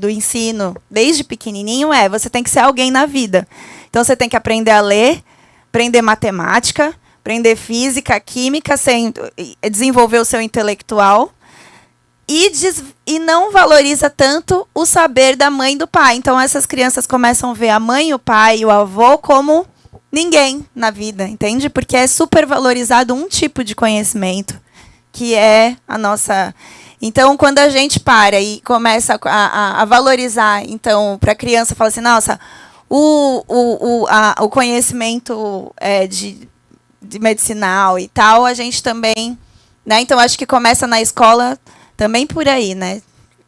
do ensino, desde pequenininho, você tem que ser alguém na vida. Então, você tem que aprender a ler, aprender matemática, aprender física, química, desenvolver o seu intelectual, e não valoriza tanto o saber da mãe e do pai. Então, essas crianças começam a ver a mãe, o pai e o avô como ninguém na vida, entende? Porque é super valorizado um tipo de conhecimento, que é a nossa... Então, quando a gente para e começa a valorizar, então, para a criança, fala assim, nossa, o conhecimento de medicinal e tal, a gente também... Né? Então, acho que começa na escola também por aí, né?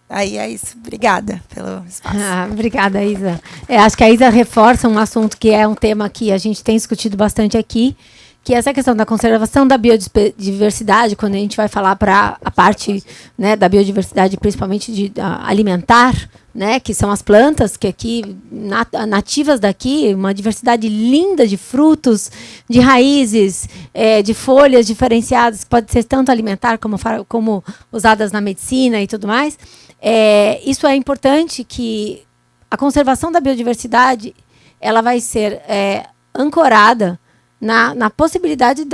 Aí é isso. Obrigada pelo espaço. Obrigada, Isa. Acho que a Isa reforça um assunto que é um tema que a gente tem discutido bastante aqui, que é essa questão da conservação da biodiversidade, quando a gente vai falar para a parte, né, da biodiversidade, principalmente alimentar, né, que são as plantas, que aqui, nativas daqui, uma diversidade linda de frutos, de raízes, de folhas diferenciadas, que pode ser tanto alimentar como usadas na medicina e tudo mais. Isso é importante, que a conservação da biodiversidade ela vai ser ancorada na possibilidade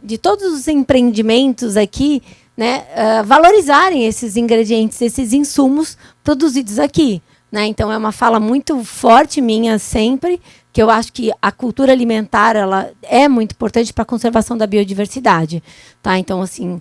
de todos os empreendimentos aqui, né, valorizarem esses ingredientes, esses insumos produzidos aqui, né? Então, é uma fala muito forte minha sempre, que eu acho que a cultura alimentar ela é muito importante para a conservação da biodiversidade. Tá? Então, assim,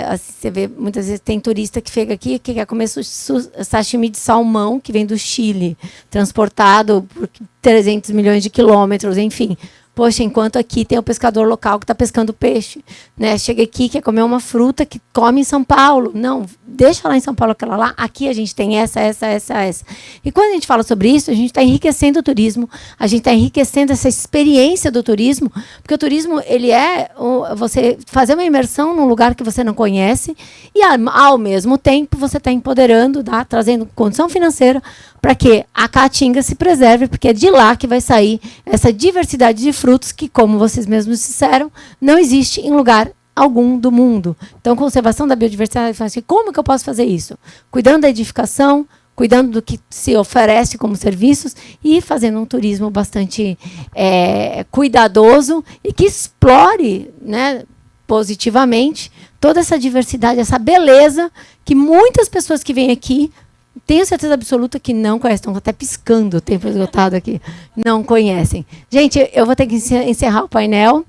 assim, você vê, muitas vezes tem turista que chega aqui que quer comer sashimi de salmão, que vem do Chile, transportado por 300 milhões de quilômetros, enfim. Poxa, enquanto aqui tem o pescador local que está pescando peixe, né? Chega aqui, quer comer uma fruta que come em São Paulo. Não, deixa lá em São Paulo aquela lá. Aqui a gente tem essa. E quando a gente fala sobre isso, a gente está enriquecendo o turismo, a gente está enriquecendo essa experiência do turismo, porque o turismo, ele você fazer uma imersão num lugar que você não conhece e, ao mesmo tempo, você está empoderando, tá? Trazendo condição financeira para que a Caatinga se preserve, porque é de lá que vai sair essa diversidade de frutos que, como vocês mesmos disseram, não existe em lugar algum do mundo. Então, conservação da biodiversidade, como que eu posso fazer isso? Cuidando da edificação, cuidando do que se oferece como serviços e fazendo um turismo bastante cuidadoso e que explore, né, positivamente toda essa diversidade, essa beleza que muitas pessoas que vêm aqui, tenho certeza absoluta que não conhecem. Estão até piscando o tempo esgotado aqui. Não conhecem. Gente, eu vou ter que encerrar o painel.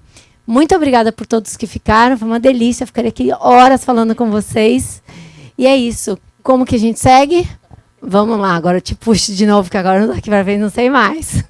Muito obrigada por todos que ficaram. Foi uma delícia. Ficarei aqui horas falando com vocês. E é isso. Como que a gente segue? Vamos lá. Agora eu te puxo de novo, que agora daqui para frente não sei mais.